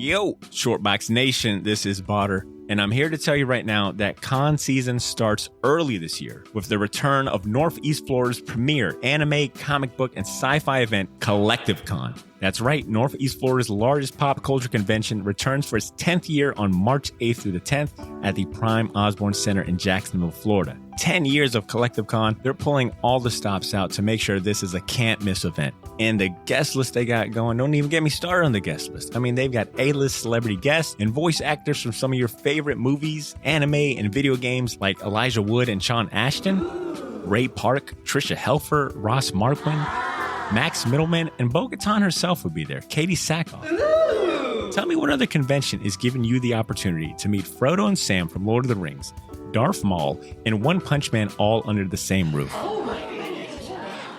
Yo, Shortbox Nation, this is Botter, and I'm here to tell you right now that con season starts early this year with the return of Northeast Florida's premier anime, comic book, and sci-fi event, Collective Con. That's right, Northeast Florida's largest pop culture convention returns for its 10th year on March 8th through the 10th at the Prime Osborne Center in Jacksonville, Florida. 10 years of Collective Con, they're pulling all the stops out to make sure this is a can't-miss event. And the guest list they got going, don't even get me started on the guest list. I mean, they've got A-list celebrity guests and voice actors from some of your favorite movies, anime, and video games like Elijah Wood and Sean Ashton, Ray Park, Trisha Helfer, Ross Marquand, Max Middleman, and Bo-Katan herself will be there, Katie Sackhoff. Tell me what other convention is giving you the opportunity to meet Frodo and Sam from Lord of the Rings, Darth Maul, and One Punch Man all under the same roof.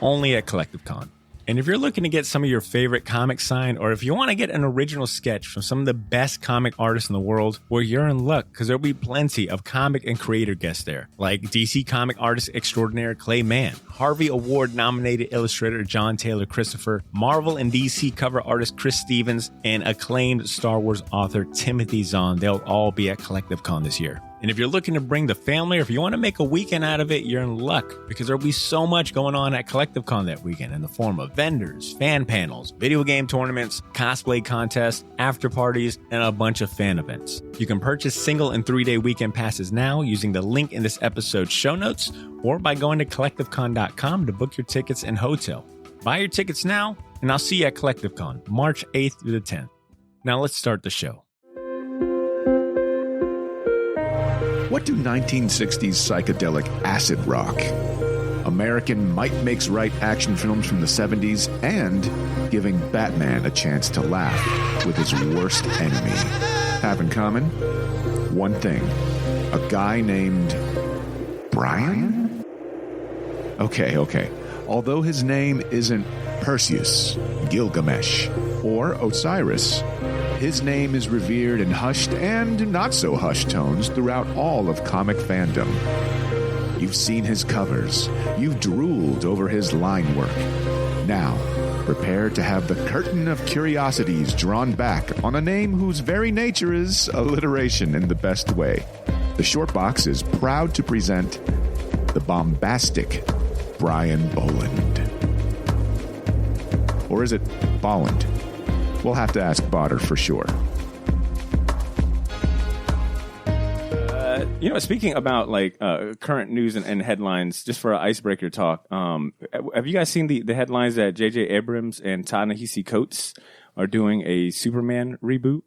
Only at Collective Con. And if you're looking to get some of your favorite comics signed, or if you want to get an original sketch from some of the best comic artists in the world, well, you're in luck, because there'll be plenty of comic and creator guests there, like DC comic artist extraordinaire Clay Mann, Harvey Award-nominated illustrator John Taylor Christopher, Marvel and DC cover artist Chris Stevens, and acclaimed Star Wars author Timothy Zahn. They'll all be at Collective Con this year. And if you're looking to bring the family, or if you want to make a weekend out of it, you're in luck, because there'll be so much going on at Collective Con that weekend in the form of vendors, fan panels, video game tournaments, cosplay contests, after parties, and a bunch of fan events. You can purchase single and 3-day weekend passes now using the link in this episode's show notes, or by going to collectivecon.com to book your tickets and hotel. Buy your tickets now, and I'll see you at Collective Con, March 8th through the 10th. Now let's start the show. What do 1960s psychedelic acid rock, American might makes right action films from the 70s, and giving Batman a chance to laugh with his worst enemy have in common? One thing. A guy named Brian? Okay. Although his name isn't Perseus, Gilgamesh, or Osiris, his name is revered in hushed and not-so-hushed tones throughout all of comic fandom. You've seen his covers. You've drooled over his line work. Now, prepare to have the curtain of curiosities drawn back on a name whose very nature is alliteration in the best way. The Short Box is proud to present the bombastic Brian Bolland. Or is it Bolland? We'll have to ask Botter for sure. Speaking about current news and headlines, just for an icebreaker talk, have you guys seen the headlines that J.J. Abrams and Ta-Nehisi Coates are doing a Superman reboot?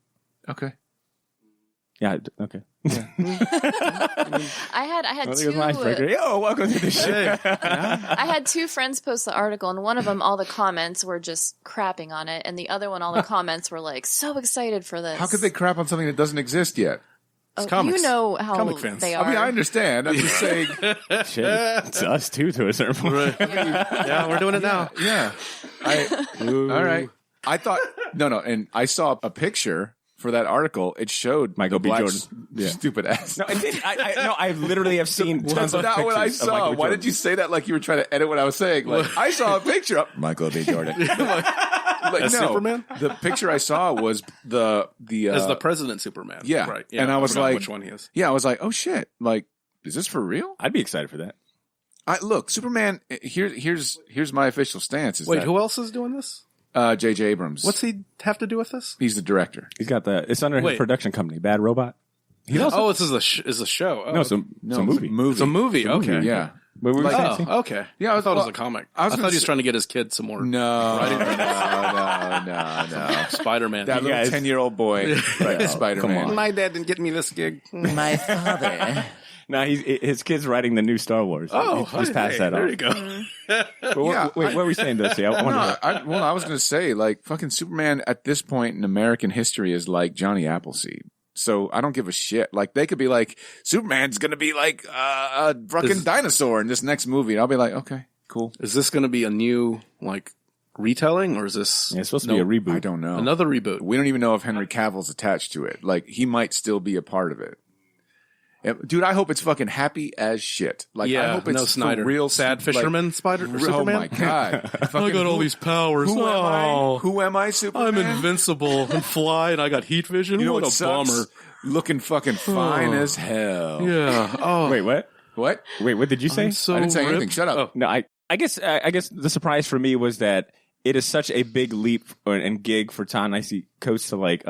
Okay. Yeah. Okay. Yeah. I had two. Yo, welcome to the show. I had two friends post the article, and one of them, all the comments were just crapping on it, and the other one, all the comments were like, "So excited for this." How could they crap on something that doesn't exist yet? You know how comic fans. they are. I mean, I understand. I'm just saying. Shit, it's us too, to a certain point. Yeah, we're doing it now. Yeah. All right. I thought no, and I saw a picture. For that article, it showed Michael B. Jordan. Stupid ass. No, I did. I literally have seen tons of That's not pictures what I of saw. Michael B. Why Jordan. did you say that like you were trying to edit what I was saying? Like, I saw a picture of Michael B. Jordan. No, Superman? The picture I saw was the as the president Superman. Yeah. Right. Yeah, and I was like, which one he is. Yeah, I was like, oh shit. Like, is this for real? I'd be excited for that. Look, Superman, here's my official stance. Wait, who else is doing this? J.J. Abrams. What's he have to do with this? He's the director. He's got it's under his production company, Bad Robot. This is a show. Oh, it's a movie. It's a movie. Okay. Yeah. What were we saying? Okay. Yeah, I thought it was a comic. I thought he was trying to get his kid some more. No. Spider-Man. That little 10-year-old boy. Right, Spider-Man. Come on. My dad didn't get me this gig. My father. No, his kid's writing the new Star Wars. He's passed that there off. you go. Wait, what were we saying, Dusty? I was going to say, like, fucking Superman at this point in American history is like Johnny Appleseed. So I don't give a shit. Like, they could be like, Superman's going to be like a fucking dinosaur in this next movie. And I'll be like, okay, cool. Is this going to be a new, like, retelling, or is this... Yeah, it's supposed to be a reboot. I don't know. Another reboot. We don't even know if Henry Cavill's attached to it. Like, he might still be a part of it. Dude, I hope it's fucking happy as shit. Like, I hope it's no Snyder. real sad fisherman spider. Or Oh Superman? my god! I got all these powers. Who am I? Who am I, Superman? I'm invincible and fly, and I got heat vision. You know what what a sucks? bummer. Looking fucking fine as hell. Yeah. Oh, Wait, what? What? Wait, what did you say? I'm so I didn't say anything. ripped. Shut up. No, I guess the surprise for me was that it is such a big leap and gig for Ta-Nehisi Coates to like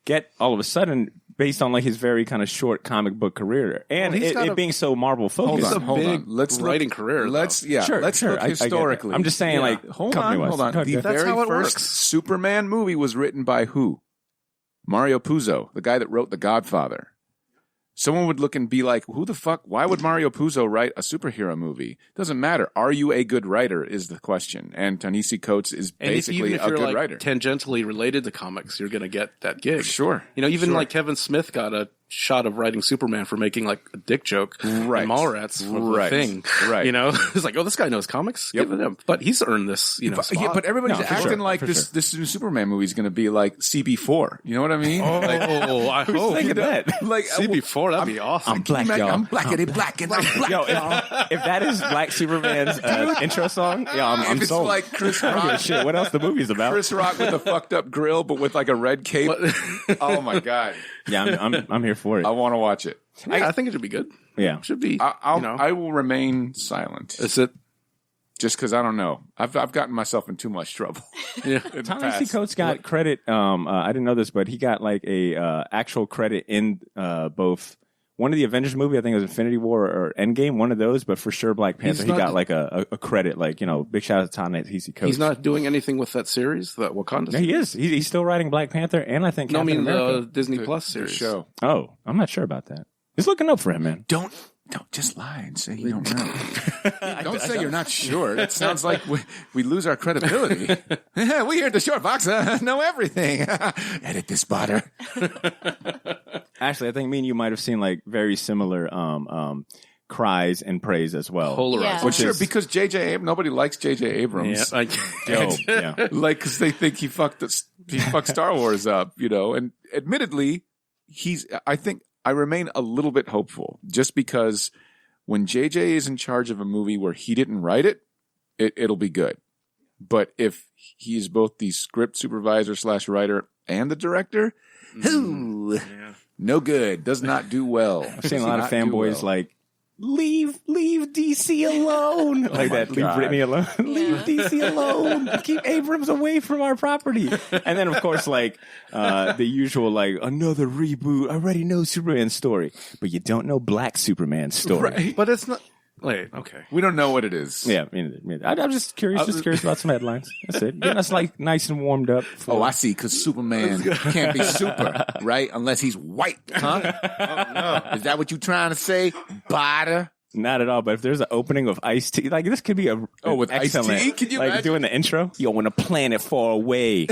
get all of a sudden based on like his very kind of short comic book career and it being so Marvel focused. Hold on. Let's writing career. Let's Sure, let's sure. look I get it. historically. I'm just saying, like, hold on. The That's very how it first works. Superman movie was written by who? Mario Puzo, the guy that wrote The Godfather. Someone would look and be like, who the fuck? Why would Mario Puzo write a superhero movie? Doesn't matter. Are you a good writer is the question. And Ta-Nehisi Coates is And basically even if a you're good like writer. tangentially related to comics, you're going to get that gig. Sure. You know, even Sure. like Kevin Smith got a shot of writing Superman for making like a dick joke Right. in Mallrats for Right. the Thing. Right. You know, it's like, oh, this guy knows comics. Yep. Give it him. But he's earned this, you know, But, yeah, spot. but everybody's No, for acting sure, like for this new Superman movie is going to be like CB4. You know what I mean? Oh, I hope. Think of that. Like CB4, that'd be awesome. I'm black, y'all. I'm blackity black and I'm black. Yo, if that is Black Superman's intro song, yeah, I'm If it's sold. like Chris I don't give a Rock, shit. What else the movie's about? Chris Rock with a fucked up grill, but with like a red cape. Oh my god, Yeah, I'm here for it. I want to watch it. Yeah, I think it should be good. Yeah. Should be. I will remain silent. Is it? Just because I don't know. I've gotten myself in too much trouble. Yeah. in the Ta-Nehisi past. Coates got credit. I didn't know this, but he got like a actual credit in both one of the Avengers movie. I think it was Infinity War or Endgame, one of those. But for sure, Black Panther, he got like a credit. Like, you know, big shout out to Ta-Nehisi Coates. He's not doing anything with that series, that Wakanda Yeah, series. he is. He's still writing Black Panther, and I think No, I Captain mean America. the Disney Plus The series. show. Oh, I'm not sure about that. He's looking up for him, man. Don't just lie and say you don't know. Don't say you're not sure. That sounds like we lose our credibility. We here at the Short Box know everything. Edit this, Botter. Actually, I think me and you might have seen like very similar cries and praise as well. Polarized. Yeah. Sure, because nobody likes J.J. Abrams. Yeah, Yo, yeah. Like, because they think he fucked Star Wars up, you know. And admittedly, I remain a little bit hopeful, just because when JJ is in charge of a movie where he didn't write it, it'll be good. But if he's both the script supervisor / writer and the director, no good. Does not do well. I've seen a lot of fanboys like, leave DC alone. Like that, leave God. Britney alone. Leave DC alone. Keep Abrams away from our property. And then, of course, like the usual, like, another reboot. I already know Superman's story, but you don't know Black Superman's story. Right. But it's not. Wait, okay. We don't know what it is. Yeah, I'm just curious about some headlines. That's it. Getting us like nice and warmed up. Oh, I see, because Superman can't be super, right? Unless he's white, huh? Is that what you trying to say, Botter? Not at all, but if there's an opening of Ice-T, like this could be with Ice-T? excellent. Can you like imagine? doing the intro? Yo, on a planet far away.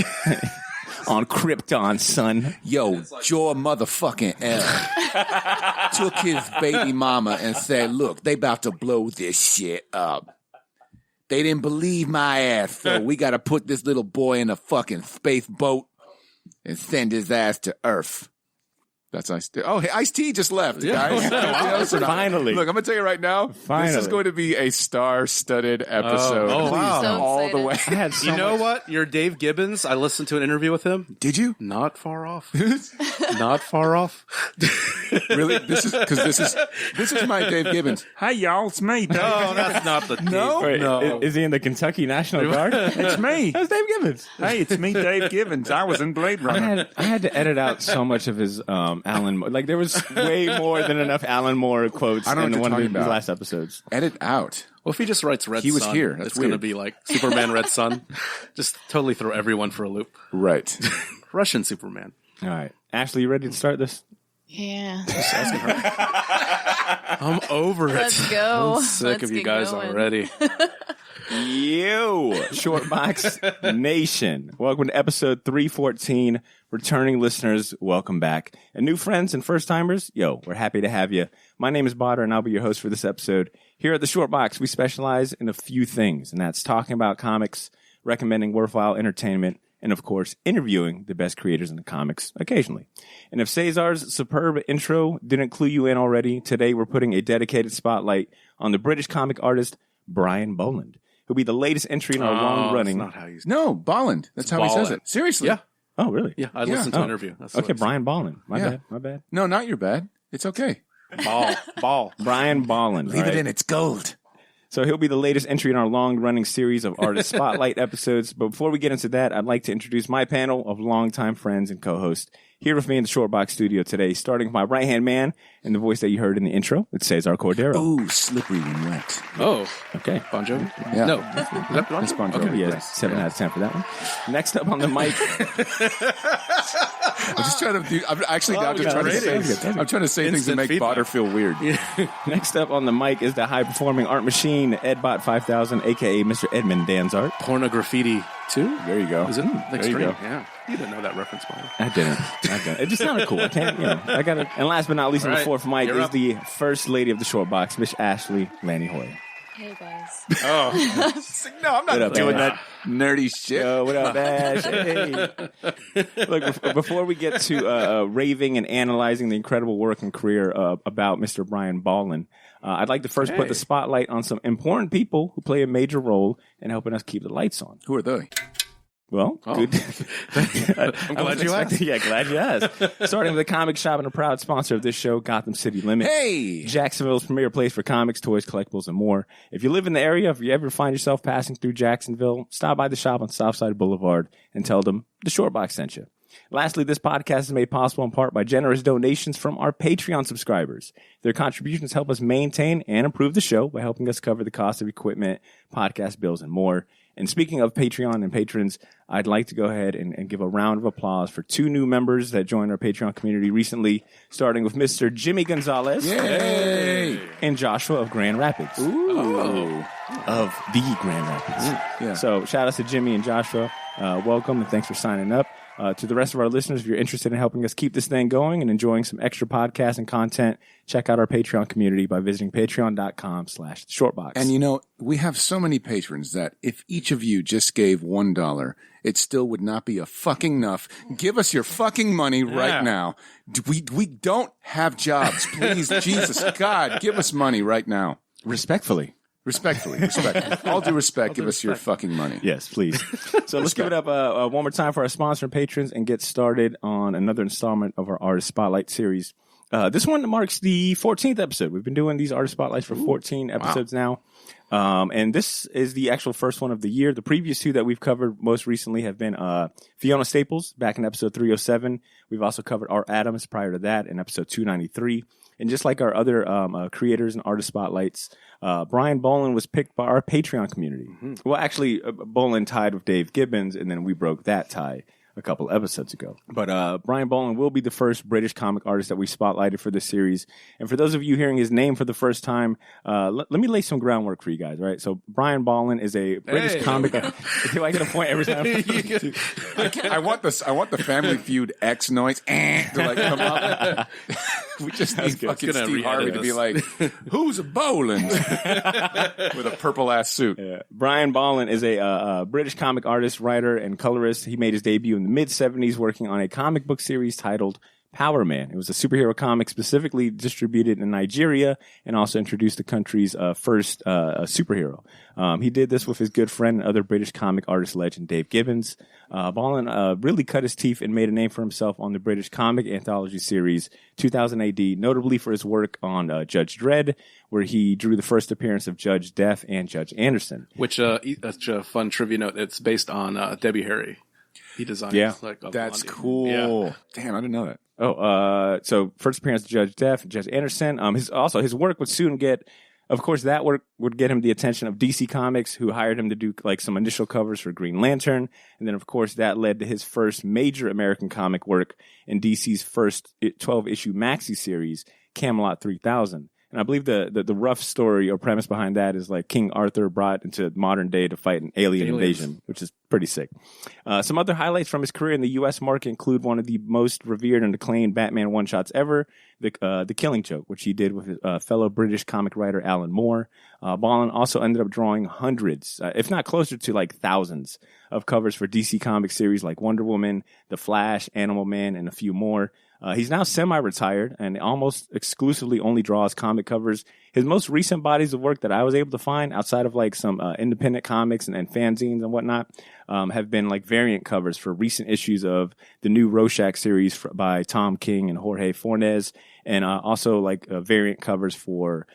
On Krypton, son. Yo, Joe motherfucking L took his baby mama and said, look, they about to blow this shit up. They didn't believe my ass, so we got to put this little boy in a fucking space boat and send his ass to Earth. That's Ice-T. Oh, hey, Ice-T just left, guys. Finally. Look, I'm going to tell you right now, this is Finally. going to be a star-studded episode. Oh, wow. So All the excited. way. I had so You know much- what? You're Dave Gibbons. I listened to an interview with him. Did you? Not far off. Not far off. Really? This is my Dave Gibbons. Hi, y'all. It's me. Dave. No, that's not the No? Wait, No. Is he in the Kentucky National Guard? It's me. That's Dave Gibbons. Hey, it's me, Dave Gibbons. I was in Blade Runner. I had to edit out so much of his Alan Moore. Like, there was way more than enough Alan Moore quotes I know what in you're one of talking the about. last episodes. Edit out. Well, if he just writes Red He was Sun, here. That's it's going to weird. be like Superman Red Sun. Just totally throw everyone for a loop. Right. Russian Superman. All right. Ashley, you ready to start this? Yeah. I'm over it. Let's go. I'm sick Let's of you get guys going. already. You, Short Box Nation. Welcome to episode 314. Returning listeners, welcome back. And new friends and first timers, yo, we're happy to have you. My name is Botter, and I'll be your host for this episode. Here at the Short Box, we specialize in a few things, and that's talking about comics, recommending worthwhile entertainment, and of course, interviewing the best creators in the comics occasionally. And if Cesar's superb intro didn't clue you in already, today we're putting a dedicated spotlight on the British comic artist Brian Bolland, who'll be the latest entry in our long-running... That's not how you say No, Bolland. That's how he says it. Seriously. Yeah. Oh, really? Yeah, I listened to an interview. That's Okay, what Brian Bolland. My Yeah. bad. My bad. No, not your bad. It's okay. Ball. Brian Bolland. Leave it in. It's gold. So he'll be the latest entry in our long-running series of Artist Spotlight episodes. But before we get into that, I'd like to introduce my panel of longtime friends and co-hosts here with me in the Shortbox studio today, starting with my right-hand man and the voice that you heard in the intro. It's Cesar Cordero. Ooh, slippery and wet. Oh, Okay. Bon Jovi? Yeah. No. Is that Bon That's Jovi? Bon Jovi. Yeah, Yes. 7 out of 10 for that one. Next up on the mic. I'm just trying to do. I'm actually now just trying to ratings. say. I'm trying to say things that Instant make feedback. Botter feel weird. Next up on the mic is the high-performing art machine, Edbot 5000, a.k.a. Mr. Edmund Danzart. Pornograffiti 2? There you go. Is it? There you go. Yeah. You didn't know that reference, Molly. I didn't. It just sounded cool. I can't, I got it. And last but not least, on the Right. fourth mic You're is up. the first lady of the short box, Miss Ashley Lanny Hoy. Hey guys. No, I'm not What up, doing Ash? that nerdy shit. Yo, what up, Ash? Hey. Look, before we get to raving and analyzing the incredible work and career about Mr. Brian Bolland, I'd like to first put the spotlight on some important people who play a major role in helping us keep the lights on. Who are they? Well, good. I'm glad you asked. Yeah, glad you asked. Starting with a comic shop and a proud sponsor of this show, Gotham City Limits. Hey. Jacksonville's premier place for comics, toys, collectibles, and more. If you live in the area, if you ever find yourself passing through Jacksonville, stop by the shop on Southside Boulevard and tell them the Shortbox sent you. Lastly, this podcast is made possible in part by generous donations from our Patreon subscribers. Their contributions help us maintain and improve the show by helping us cover the cost of equipment, podcast bills, and more. And speaking of Patreon and patrons, I'd like to go ahead and give a round of applause for two new members that joined our Patreon community recently, starting with Mr. Jimmy Gonzalez Yay. and Joshua of Grand Rapids. Ooh. Of the Grand Rapids. Yeah. So shout out to Jimmy and Joshua. Welcome and thanks for signing up. To the rest of our listeners, if you're interested in helping us keep this thing going and enjoying some extra podcasts and content, check out our Patreon community by visiting patreon.com/shortbox. And we have so many patrons that if each of you just gave $1, it still would not be a fucking enough. Give us your fucking money right now. We don't have jobs. Please, Jesus, God, give us money right now. respectfully. Respectfully. All due respect, give us your fucking money. Yes, please. So let's give it up one more time for our sponsor and patrons and get started on another installment of our Artist Spotlight series. This one marks the 14th episode. We've been doing these Artist Spotlights for 14 episodes now. And this is the actual first one of the year. The previous two that we've covered most recently have been Fiona Staples back in episode 307. We've also covered Art Adams prior to that in episode 293. And just like our other creators and artist spotlights, Brian Bolland was picked by our Patreon community. Mm-hmm. Well, actually, Bolland tied with Dave Gibbons, and then we broke that tie a couple episodes ago. But Brian Bolland will be the first British comic artist that we spotlighted for this series. And for those of you hearing his name for the first time, let me lay some groundwork for you guys, right? So Brian Bolland is a British comic. Do I get a point every time? I want the Family Feud X noise to like come up. We just need fucking Gonna Steve Harvey to be like, "Who's a Bolland?" with a purple ass suit. Yeah. Brian Bolland is a British comic artist, writer, and colorist. He made his debut in the mid-'70s working on a comic book series titled Power Man. It was a superhero comic specifically distributed in Nigeria and also introduced the country's first superhero. He did this with his good friend and other British comic artist legend Dave Gibbons. Bolland really cut his teeth and made a name for himself on the British comic anthology series 2000 AD, notably for his work on Judge Dredd, where he drew the first appearance of Judge Death and Judge Anderson. Which, that's a fun trivia note. It's based on Debbie Harry. He designed That's cool. Yeah. Damn, I didn't know that. So first appearance of Judge Death and Judge Anderson. His work would soon get, of course, that work would get him the attention of DC Comics, who hired him to do like some initial covers for Green Lantern. And then, of course, that led to his first major American comic work in DC's first 12-issue maxi series, Camelot 3000. And I believe the rough story or premise behind that is like King Arthur brought into modern day to fight an alien invasion, which is pretty sick. Some other highlights from his career in the U.S. market include one of the most revered and acclaimed Batman one-shots ever, The Killing Joke, which he did with his fellow British comic writer Alan Moore. Bolland also ended up drawing hundreds, if not closer to like thousands, of covers for DC Comics series like Wonder Woman, The Flash, Animal Man, and a few more. He's now semi-retired and almost exclusively only draws comic covers. His most recent bodies of work that I was able to find, outside of like some independent comics and fanzines and whatnot, have been like variant covers for recent issues of the new Rorschach series by Tom King and Jorge Fornes, and also like variant covers for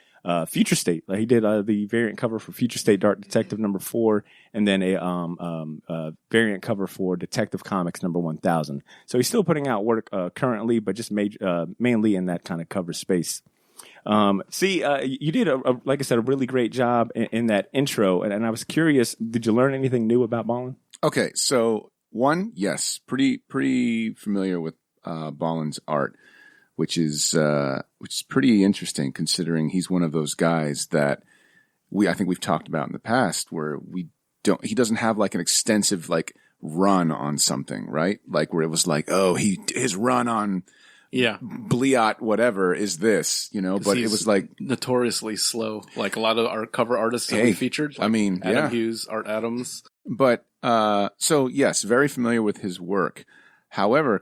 Future State. He did the variant cover for Future State Dark Detective #4, and then a variant cover for Detective Comics #1000. So he's still putting out work currently, but just mainly in that kind of cover space. You did like I said, a really great job in that intro, and I was curious, did you learn anything new about Bolland? Okay, so one, yes, pretty familiar with Bolland's art, which is pretty interesting considering he's one of those guys that I think we've talked about in the past where he doesn't have like an extensive like run on something, right? Like where it was like, oh, his run on Bliat whatever is this, but it was like notoriously slow, like a lot of our cover artists that we featured. Like Adam Hughes, Art Adams. But so yes, very familiar with his work. However,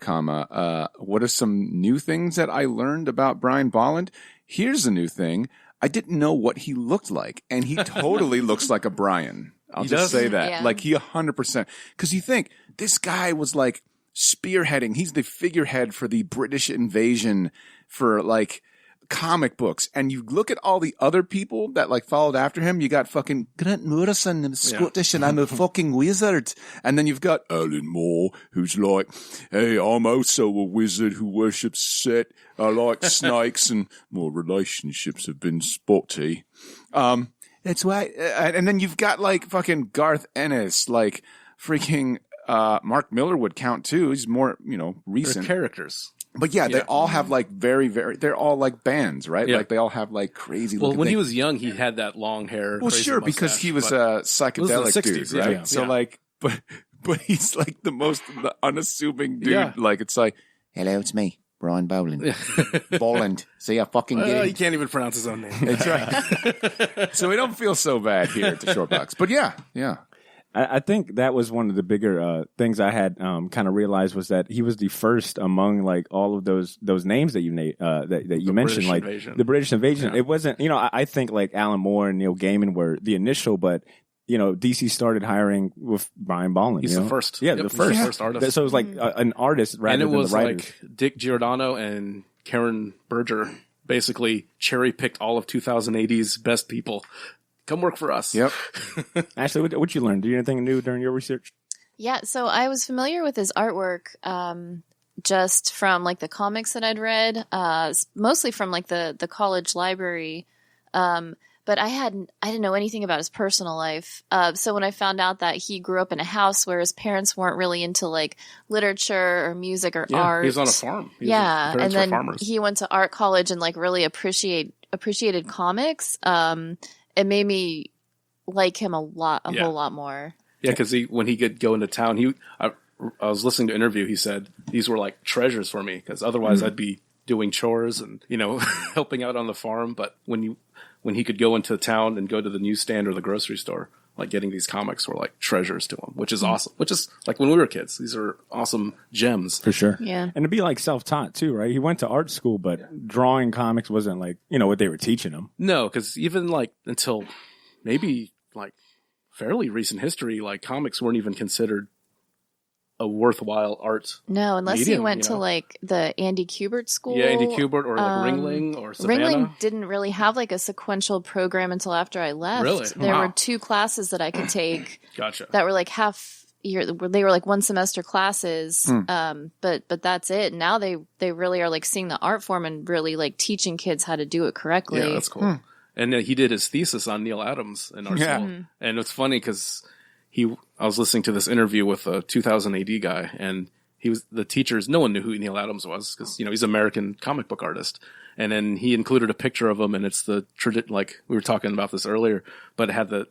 what are some new things that I learned about Brian Bolland? Here's a new thing. I didn't know what he looked like, and he totally looks like a Brian. I'll just say that. Yeah. Like he 100%. Because you think this guy was like spearheading. He's the figurehead for the British invasion for like comic books. And you look at all the other people that like followed after him. You got fucking Grant Morrison, I'm Scottish and I'm a fucking wizard. And then you've got Alan Moore, who's like, hey, I'm also a wizard who worships Set. I like snakes and more relationships have been spotty. That's why. And then you've got like fucking Garth Ennis, like freaking Mark Miller would count too. He's more, recent. They're characters. But they all have like very, very, they're all like bands, right? Yeah. Like they all have like crazy looking when he was young, he had that long hair. Well, sure, because he was a psychedelic dude, right? Yeah. So like, but he's like the unassuming dude. Yeah. Like it's like, hello, it's me, Brian Bolland. Bolland. See, I fucking get it. He can't even pronounce his own name. That's right. So we don't feel so bad here at the Short Box. But yeah. I think that was one of the bigger things I had kind of realized was that he was the first among like all of those names that you that you mentioned, like the British invasion. Yeah. It wasn't, I think like Alan Moore and Neil Gaiman were the initial, but DC started hiring with Brian Bolland. He's the first. Yeah, the first artist. So it was like an artist rather than the writers. And it was like Dick Giordano and Karen Berger basically cherry picked all of 2080's best people. Come work for us. Yep. Ashley, what you learned? Did you do anything new during your research? Yeah, so I was familiar with his artwork just from like the comics that I'd read, mostly from like the college library. But I didn't know anything about his personal life. So when I found out that he grew up in a house where his parents weren't really into like literature or music or art. He was on a farm. And then he went to art college and like really appreciated comics. It made me like him a whole lot more. Yeah, because when he could go into town, I was listening to an interview. He said these were like treasures for me because otherwise I'd be doing chores and helping out on the farm. But when he could go into town and go to the newsstand or the grocery store, like getting these comics were like treasures to him, which is awesome. Which is like when we were kids, these are awesome gems for sure. Yeah, and to be like self-taught too, right? He went to art school, but drawing comics wasn't like what they were teaching him. No, because even like until maybe like fairly recent history, like comics weren't even considered a worthwhile art. No, unless he went to like the Andy Kubert school. Yeah, Andy Kubert or like Ringling or Savannah. Ringling didn't really have like a sequential program until after I left. Really? There were 2 classes that I could take. Gotcha. That were like half year. They were like 1 semester classes. But that's it. Now they really are like seeing the art form and really like teaching kids how to do it correctly. Yeah, that's cool. And he did his thesis on Neil Adams in our school. And it's funny because I was listening to this interview with a 2000 AD guy, and the teachers, no one knew who Neil Adams was because, he's an American comic book artist. And then he included a picture of him, and it's the like we were talking about this earlier, but it had the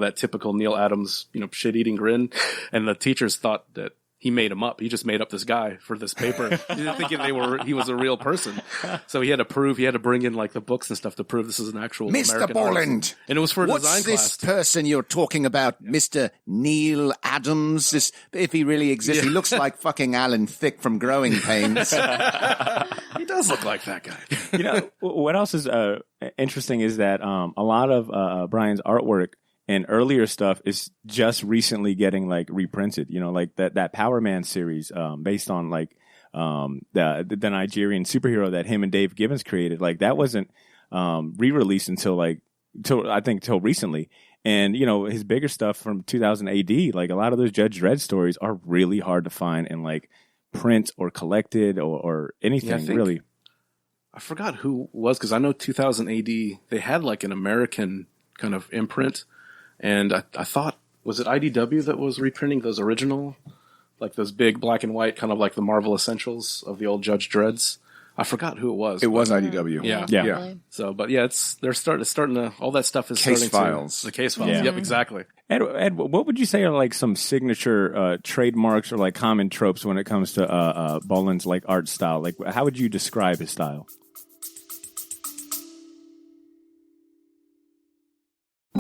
that typical Neil Adams, shit-eating grin. And the teachers thought that he made him up. He just made up this guy for this paper. Thinking he was a real person. So he had to bring in like the books and stuff to prove this is an actual Mr. American Bolland. artist. And it was for a design What's this class. person you're talking about, Mr. Neil Adams? If he really exists, he looks like fucking Alan Thicke from Growing Pains. He does look like that guy. What else is interesting is that a lot of Brian's artwork and earlier stuff is just recently getting like reprinted, like that Power Man series, based on like, the Nigerian superhero that him and Dave Gibbons created. Like that wasn't, re-released until recently. And, his bigger stuff from 2000 AD, like a lot of those Judge Dredd stories are really hard to find in like print or collected or anything really. I forgot who it was because I know 2000 AD, they had like an American kind of imprint. And I thought, was it IDW that was reprinting those original, like those big black and white, kind of like the Marvel Essentials of the old Judge Dredds? I forgot who it was. It was IDW. Yeah. So, but yeah, they're starting to, all that stuff is Case starting files. to, the case files. Yeah. Yep, exactly. Ed, what would you say are like some signature trademarks or like common tropes when it comes to Bolland's like art style? Like, how would you describe his style?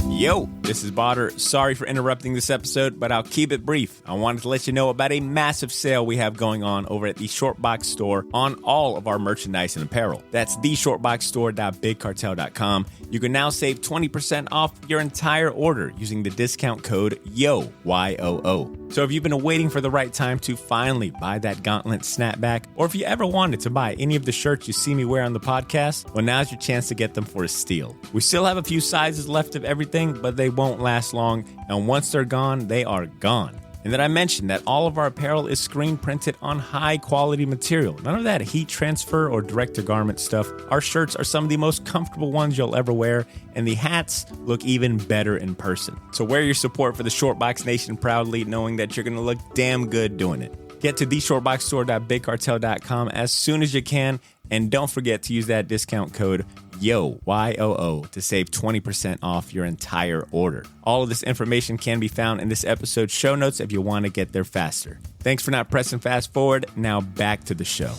Yo, this is Botter. Sorry for interrupting this episode, but I'll keep it brief. I wanted to let you know about a massive sale we have going on over at the Shortbox store on all of our merchandise and apparel. That's theshortboxstore.bigcartel.com. You can now save 20% off your entire order using the discount code YOO, Y-O-O. So if you've been waiting for the right time to finally buy that gauntlet snapback, or if you ever wanted to buy any of the shirts you see me wear on the podcast, well, now's your chance to get them for a steal. We still have a few sizes left of everything, but they won't last long, and once they're gone, they are gone. And then I mentioned that all of our apparel is screen printed on high quality material. None of that heat transfer or direct to garment stuff. Our shirts are some of the most comfortable ones you'll ever wear, and the hats look even better in person. So wear your support for the Shortbox Nation proudly, knowing that you're going to look damn good doing it. Get to theshortboxstore.bigcartel.com as soon as you can, and don't forget to use that discount code YOO, Y-O-O, to save 20% off your entire order. All of this information can be found in this episode's show notes if you want to get there faster. Thanks for not pressing fast forward. Now back to the show.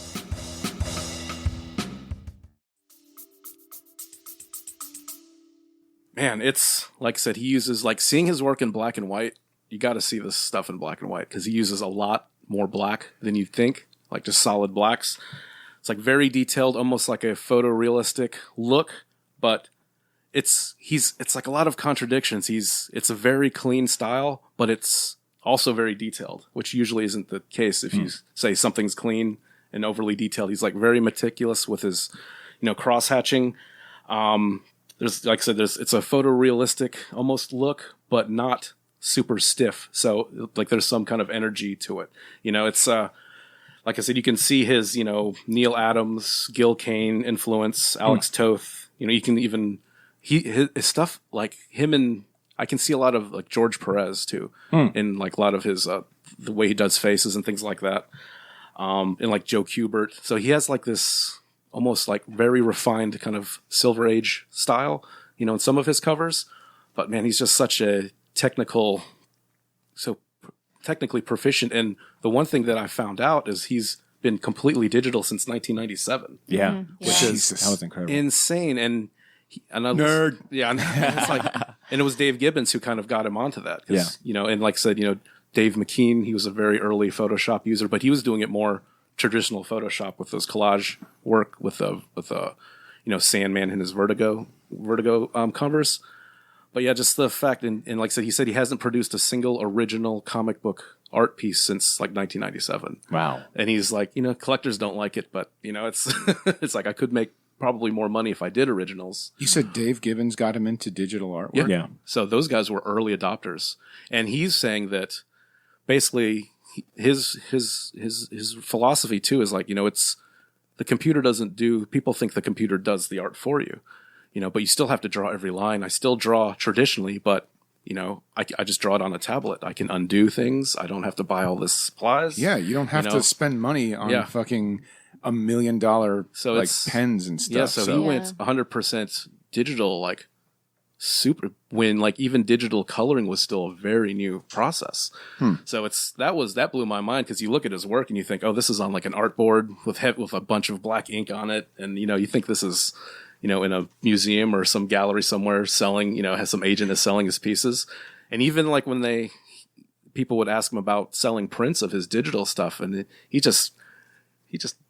Man, it's, like I said, he uses, like, seeing his work in black and white, you got to see this stuff in black and white, because he uses a lot more black than you'd think, like just solid blacks. It's like very detailed, almost like a photorealistic look, but it's like a lot of contradictions. It's a very clean style, but it's also very detailed, which usually isn't the case if you say something's clean and overly detailed. He's like very meticulous with his, cross hatching. There's, like I said, it's a photorealistic almost look, but not super stiff. So like there's some kind of energy to it. It's like I said, you can see his, Neil Adams, Gil Kane influence, Alex Toth. You can even his stuff like him, and I can see a lot of like George Perez too in like a lot of his the way he does faces and things like that. And like Joe Kubert. So he has like this almost like very refined kind of Silver Age style, in some of his covers. But man, he's just such a technically proficient. And the one thing that I found out is he's been completely digital since 1997. Yeah. Which is that was incredible. Insane. And nerd. Yeah. And it's like, and it was Dave Gibbons who kind of got him onto that. And like I said, Dave McKean, he was a very early Photoshop user, but he was doing it more traditional Photoshop with those collage work with Sandman and his Vertigo covers. But yeah, just the fact, and like I said, he said he hasn't produced a single original comic book art piece since like 1997. Wow. And he's like, collectors don't like it, but it's it's like I could make probably more money if I did originals. You said Dave Gibbons got him into digital artwork? Yeah. So those guys were early adopters, and he's saying that basically his philosophy too is like, it's the computer doesn't do. People think the computer does the art for you. But you still have to draw every line. I still draw traditionally, but, I just draw it on a tablet. I can undo things. I don't have to buy all this supplies. Yeah, you don't have to spend money on fucking $1 million pens and stuff. Yeah, so he went 100% digital, like super, when like even digital coloring was still a very new process. So that blew my mind, because you look at his work and you think, oh, this is on like an artboard with a bunch of black ink on it, and you think this is in a museum or some gallery somewhere selling, has some agent is selling his pieces. And even like when people would ask him about selling prints of his digital stuff, and he just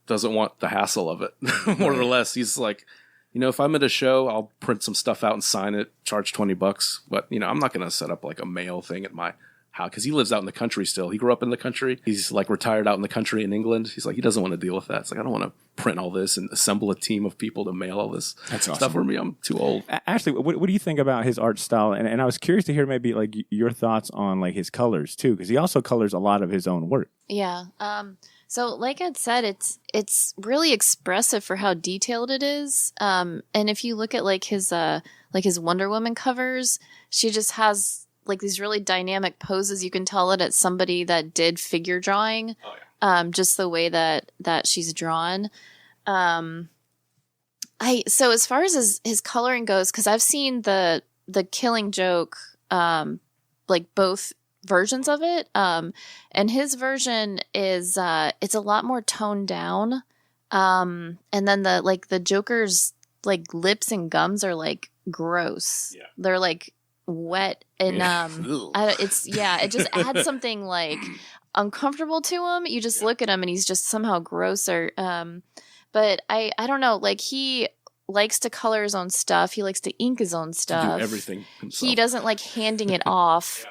doesn't want the hassle of it. More or less, he's like, if I'm at a show, I'll print some stuff out and sign it, charge $20. But, I'm not going to set up like a mail thing at my house, because he lives out in the country still. He grew up in the country. He's like retired out in the country in England. He's like, he doesn't want to deal with that. It's like, I don't want to print all this and assemble a team of people to mail all this stuff for me. I'm too old. Ashley, what do you think about his art style? And I was curious to hear maybe like your thoughts on like his colors too, because he also colors a lot of his own work. Yeah. So like Ed said, it's really expressive for how detailed it is. And if you look at like his Wonder Woman covers, she just has like these really dynamic poses. You can tell that it's somebody that did figure drawing. Oh, yeah. Just the way that she's drawn. So as far as his coloring goes, because I've seen the Killing Joke, like both versions of it, and his version is it's a lot more toned down, and then the Joker's like lips and gums are like gross. Yeah. They're like wet, and it just adds something like uncomfortable to him. You just look at him and he's just somehow grosser. But I don't know, like he likes to color his own stuff. He likes to ink his own stuff. Do everything himself. He doesn't like handing it off.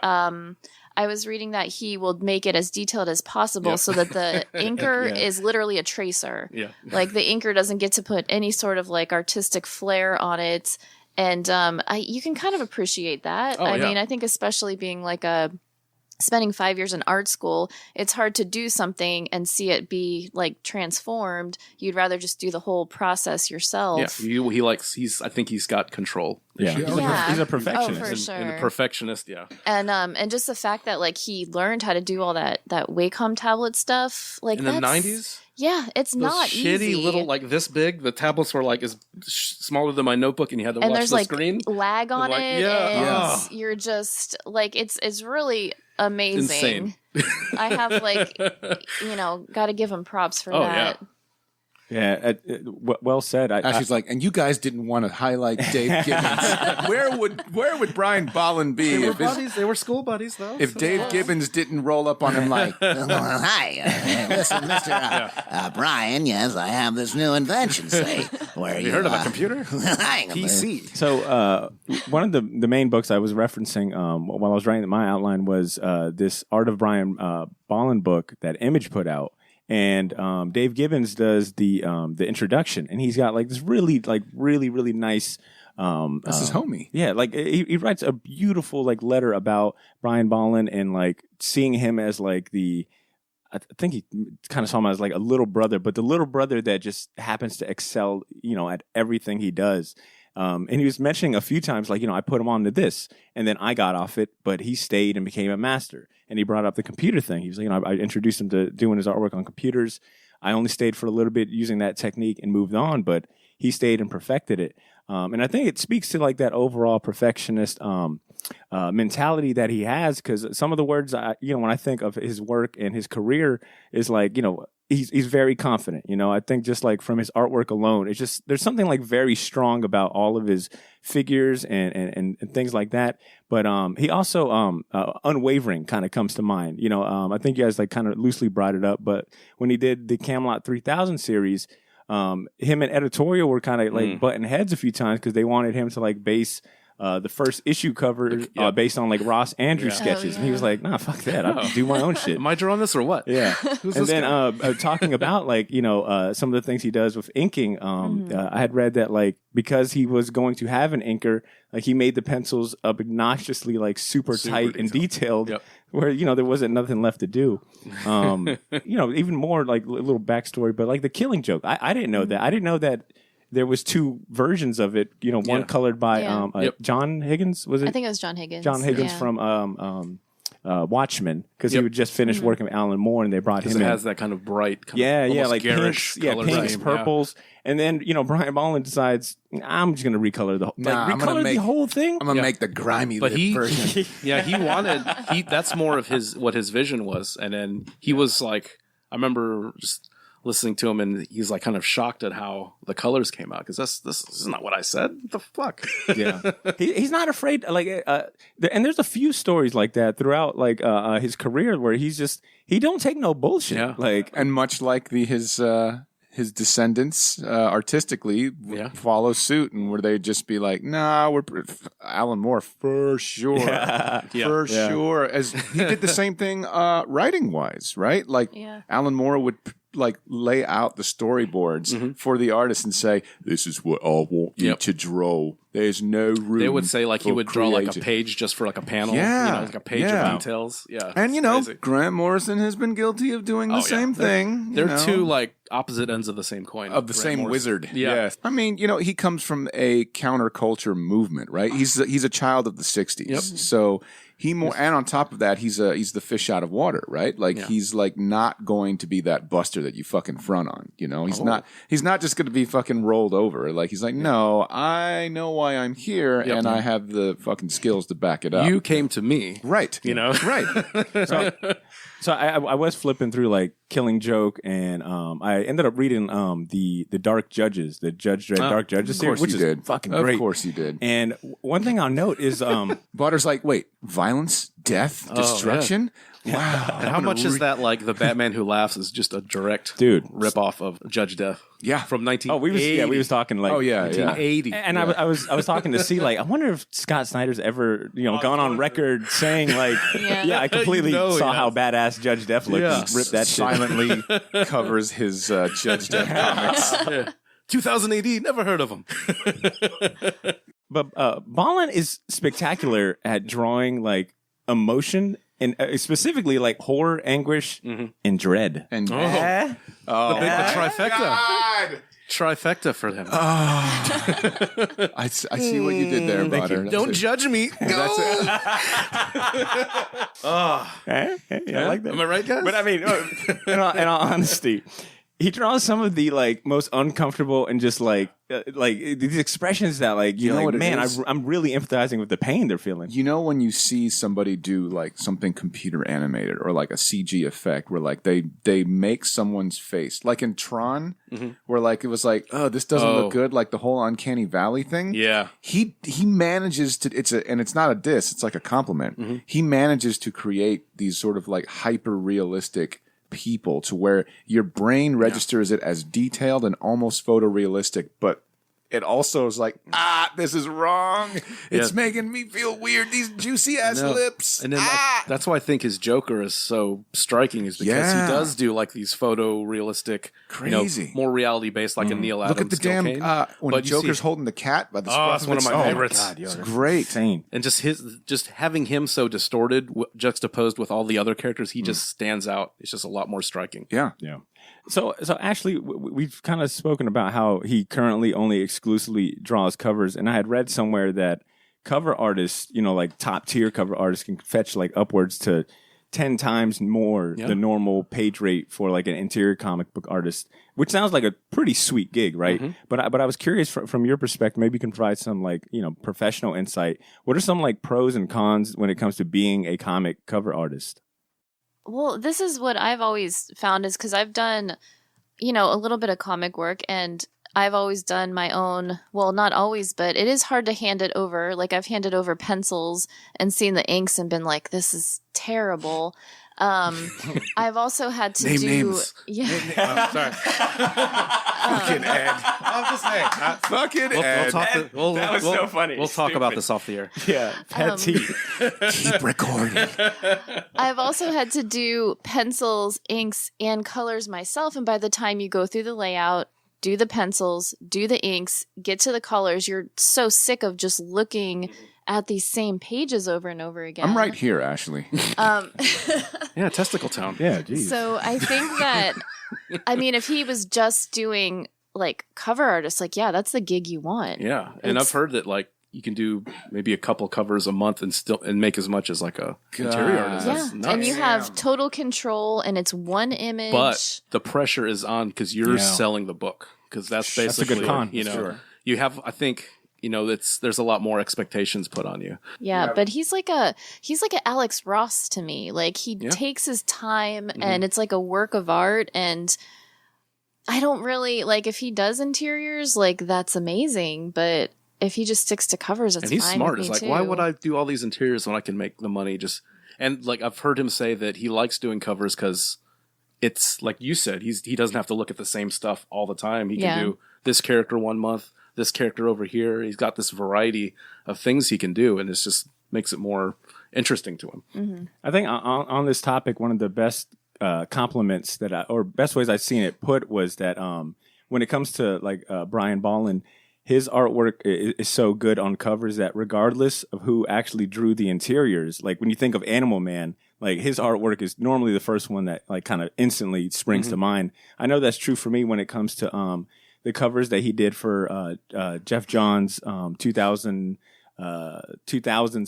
I was reading that he will make it as detailed as possible so that the inker is literally a tracer. Yeah. Like the inker doesn't get to put any sort of like artistic flair on it. And you can kind of appreciate that. I mean, I think especially being like spending 5 years in art school, it's hard to do something and see it be like transformed. You'd rather just do the whole process yourself. Yeah, I think he's got control. Yeah. He's a perfectionist. Oh, for sure. And a perfectionist, yeah. And just the fact that like he learned how to do all that Wacom tablet stuff, like in the 90s. Yeah, it's those not shitty easy. Little like this big. The tablets were like as smaller than my notebook, and you had to watch there's the like screen. Lag on it. And you're just like it's really amazing. Insane. I have like got to give him props for that. Yeah, well said. She's like, and you guys didn't want to highlight Dave Gibbons. Where would Brian Bolland be? They were buddies. They were school buddies, though. If Dave Gibbons didn't roll up on him like, hi, listen, Mr. Brian, yes, I have this new invention, say. Have you heard of a computer? PC. So one of the main books I was referencing while I was writing my outline was this Art of Brian Bolland book that Image put out. And Dave Gibbons does the introduction, and he's got like this really nice. That's his homie. Yeah, like he writes a beautiful like letter about Brian Bolland, and like seeing him as like I think he kind of saw him as like a little brother, but the little brother that just happens to excel, at everything he does. And he was mentioning a few times, like, I put him on to this, and then I got off it, but he stayed and became a master. And he brought up the computer thing. He was like, I introduced him to doing his artwork on computers. I only stayed for a little bit using that technique and moved on, but he stayed and perfected it. And I think it speaks to like that overall perfectionist mentality that he has, because some of the words, when I think of his work and his career is like, he's very confident. I think just like from his artwork alone, it's just there's something like very strong about all of his figures and things like that. But he also unwavering kind of comes to mind. I think you guys like kind of loosely brought it up, but when he did the Camelot 3000 series, him and editorial were kind of like butting heads a few times because they wanted him to like base the first issue cover based on like Ross Andrews sketches. And he was like, nah, fuck that. I'll do my own shit. Am I drawing this or what? Yeah. And then talking about like, some of the things he does with inking, I had read that like because he was going to have an inker, like he made the pencils obnoxiously like super tight and detailed where, there wasn't nothing left to do. Even more like a little backstory, but like the Killing Joke. I didn't know that. I didn't know that there was two versions of it. You know, one colored by John Higgins. Was it? I think it was John Higgins. John Higgins from Watchmen, because he would just finish working with Alan Moore, and they brought him in. It has that kind of bright, almost like garish pinks, color pinks, scheme. purples, and then Brian Bolland decides, I'm just going to recolor the whole thing. I'm gonna make the grimy lip version. That's more of what his vision was, and then he was like, I remember just listening to him, and he's like kind of shocked at how the colors came out, because this is not what I said. What the fuck? Yeah, he's not afraid. And there's a few stories like that throughout his career where he don't take no bullshit. Yeah. And much like his descendants artistically follow suit, and where they'd just be like, nah, we're Alan Moore for sure. Sure. As he did the same thing writing wise, right? Alan Moore would lay out the storyboards for the artist and say, this is what I want you to draw. There's no room. They would say he would draw like a page just for like a panel, like a page of details. Yeah. And Grant Morrison has been guilty of doing the same thing. They're two opposite ends of the same coin. Of the same wizard. Yeah. Yes. I mean, he comes from a counterculture movement, right? He's a child of the 60s. Yep. So and on top of that, he's the fish out of water, right? He's not going to be that buster that you fucking front on, He's not just going to be fucking rolled over. He's like, no, I know why I'm here, and I have the fucking skills to back it up. You came to me. Right. Right. So I was flipping through Killing Joke, and I ended up reading the Dark Judges, the Judge Dredd Dark Judges series, which is fucking great. Of course you did. And one thing I'll note is Butter's like, wait, violence, death, destruction? Wow. And how much is that the Batman Who Laughs is just a direct ripoff of Judge Dredd? Yeah. From 1980. we was talking 1980. And I was talking to C, I wonder if Scott Snyder's ever gone on record saying I completely saw how badass Judge Dredd looked and ripped that shit. Silently covers his Judge Dredd comics. 2000 AD, never heard of him. But Bolland is spectacular at drawing emotion, and specifically horror, anguish, and dread. And the trifecta. God. Trifecta for him. I see what you did there, Butter. Don't judge me. That's it. I like that. Am I right, guys? But I mean, in all honesty, he draws some of the most uncomfortable and just these expressions that I'm really empathizing with the pain they're feeling. When you see somebody do something computer animated or a CG effect where they make someone's face, like in Tron, where it was oh, this doesn't look good, the whole Uncanny Valley thing. Yeah, he manages to it's not a diss, it's a compliment. He manages to create these sort of hyper realistic people to where your brain registers it as detailed and almost photorealistic, but it also is this is wrong. It's making me feel weird. These juicy ass lips. And then that's why I think his Joker is so striking, is because he does do these photorealistic, crazy, more reality based, a Neil Adams. Look at the damn when Joker's holding the cat by the scruff. That's one of my favorites. God, it's great. Insane. And just having him so distorted, juxtaposed with all the other characters, he just stands out. It's just a lot more striking. Yeah. So Ashley, we've kind of spoken about how he currently only exclusively draws covers, and I had read somewhere that cover artists, top tier cover artists, can fetch upwards to 10 times more the normal page rate for an interior comic book artist, which sounds like a pretty sweet gig, right? But I was curious from your perspective, maybe you can provide some professional insight. What are some pros and cons when it comes to being a comic cover artist? Well, this is what I've always found, is because I've done, a little bit of comic work, and I've always done my own, well, not always, but it is hard to hand it over. I've handed over pencils and seen the inks and been like, this is terrible. I've also had to Name do names. Yeah. Sorry. Fucking Ed. I'm just saying. Fucking Ed. That was so funny. We'll talk about this off the air. Yeah. Petty. Keep recording. I've also had to do pencils, inks, and colors myself. And by the time you go through the layout, do the pencils, do the inks, get to the colors, you're so sick of just looking at these same pages over and over again. I'm right here, Ashley. Yeah, Testicle Town. Yeah, geez. So I think that, if he was just doing like cover artist, like, yeah, that's the gig you want. Yeah. And I've heard that like you can do maybe a couple covers a month and make as much as like a interior artist. Yeah. That's nuts. And you have total control, and it's one image. But the pressure is on because you're selling the book. Because that's basically, a good con. you know, you have, I think, you know, there's a lot more expectations put on you. Yeah, but he's like a Alex Ross to me. Like he takes his time, and it's like a work of art. And I don't really like if he does interiors, like that's amazing. But if he just sticks to covers, that's fine. And he's smart. It's like, why would I do all these interiors when I can make the money just? And like I've heard him say that he likes doing covers because it's like you said, he doesn't have to look at the same stuff all the time. He can do this character 1 month, this character over here. He's got this variety of things he can do, and it just makes it more interesting to him. Mm-hmm. I think on this topic, one of the best compliments or best ways I've seen it put was that when it comes to like Brian Bolland, his artwork is so good on covers that regardless of who actually drew the interiors, like when you think of Animal Man, like his artwork is normally the first one that like kind of instantly springs to mind. I know that's true for me when it comes to the covers that he did for Jeff Johns' 2000s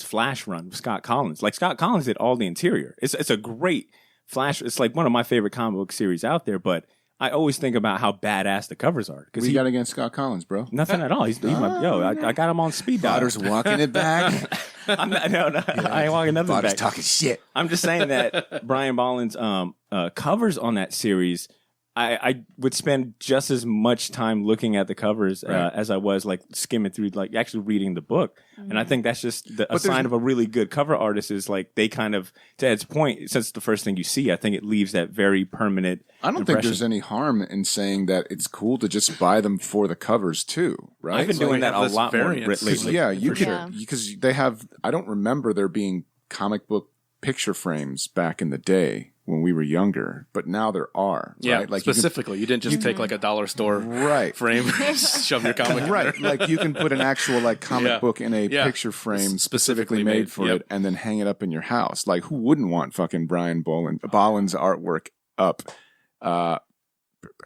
Flash run with Scott Collins. Like Scott Collins did all the interior. It's a great Flash. It's like one of my favorite comic book series out there, but I always think about how badass the covers are. What you got against Scott Collins, bro? Nothing at all. I got him on speed dial. Potter's walking it back. I ain't walking nothing Potter's back. talking shit. I'm just saying that Brian Bolland's covers on that series, I would spend just as much time looking at the covers as I was like skimming through, like actually reading the book. And I think that's just a sign of a really good cover artist is like they kind of, to Ed's point, since it's the first thing you see, I think it leaves that very permanent I don't think there's any harm in saying that it's cool to just buy them for the covers too, right? I've been doing that a lot more lately. Yeah, you could, because they have, I don't remember there being comic book picture frames back in the day when we were younger, but now there are. Yeah, right? Like specifically, you didn't just take like a dollar store frame, shove your comic in there. Like you can put an actual like comic book in a picture frame specifically made for it, and then hang it up in your house. Like who wouldn't want fucking Brian Bolland's artwork up,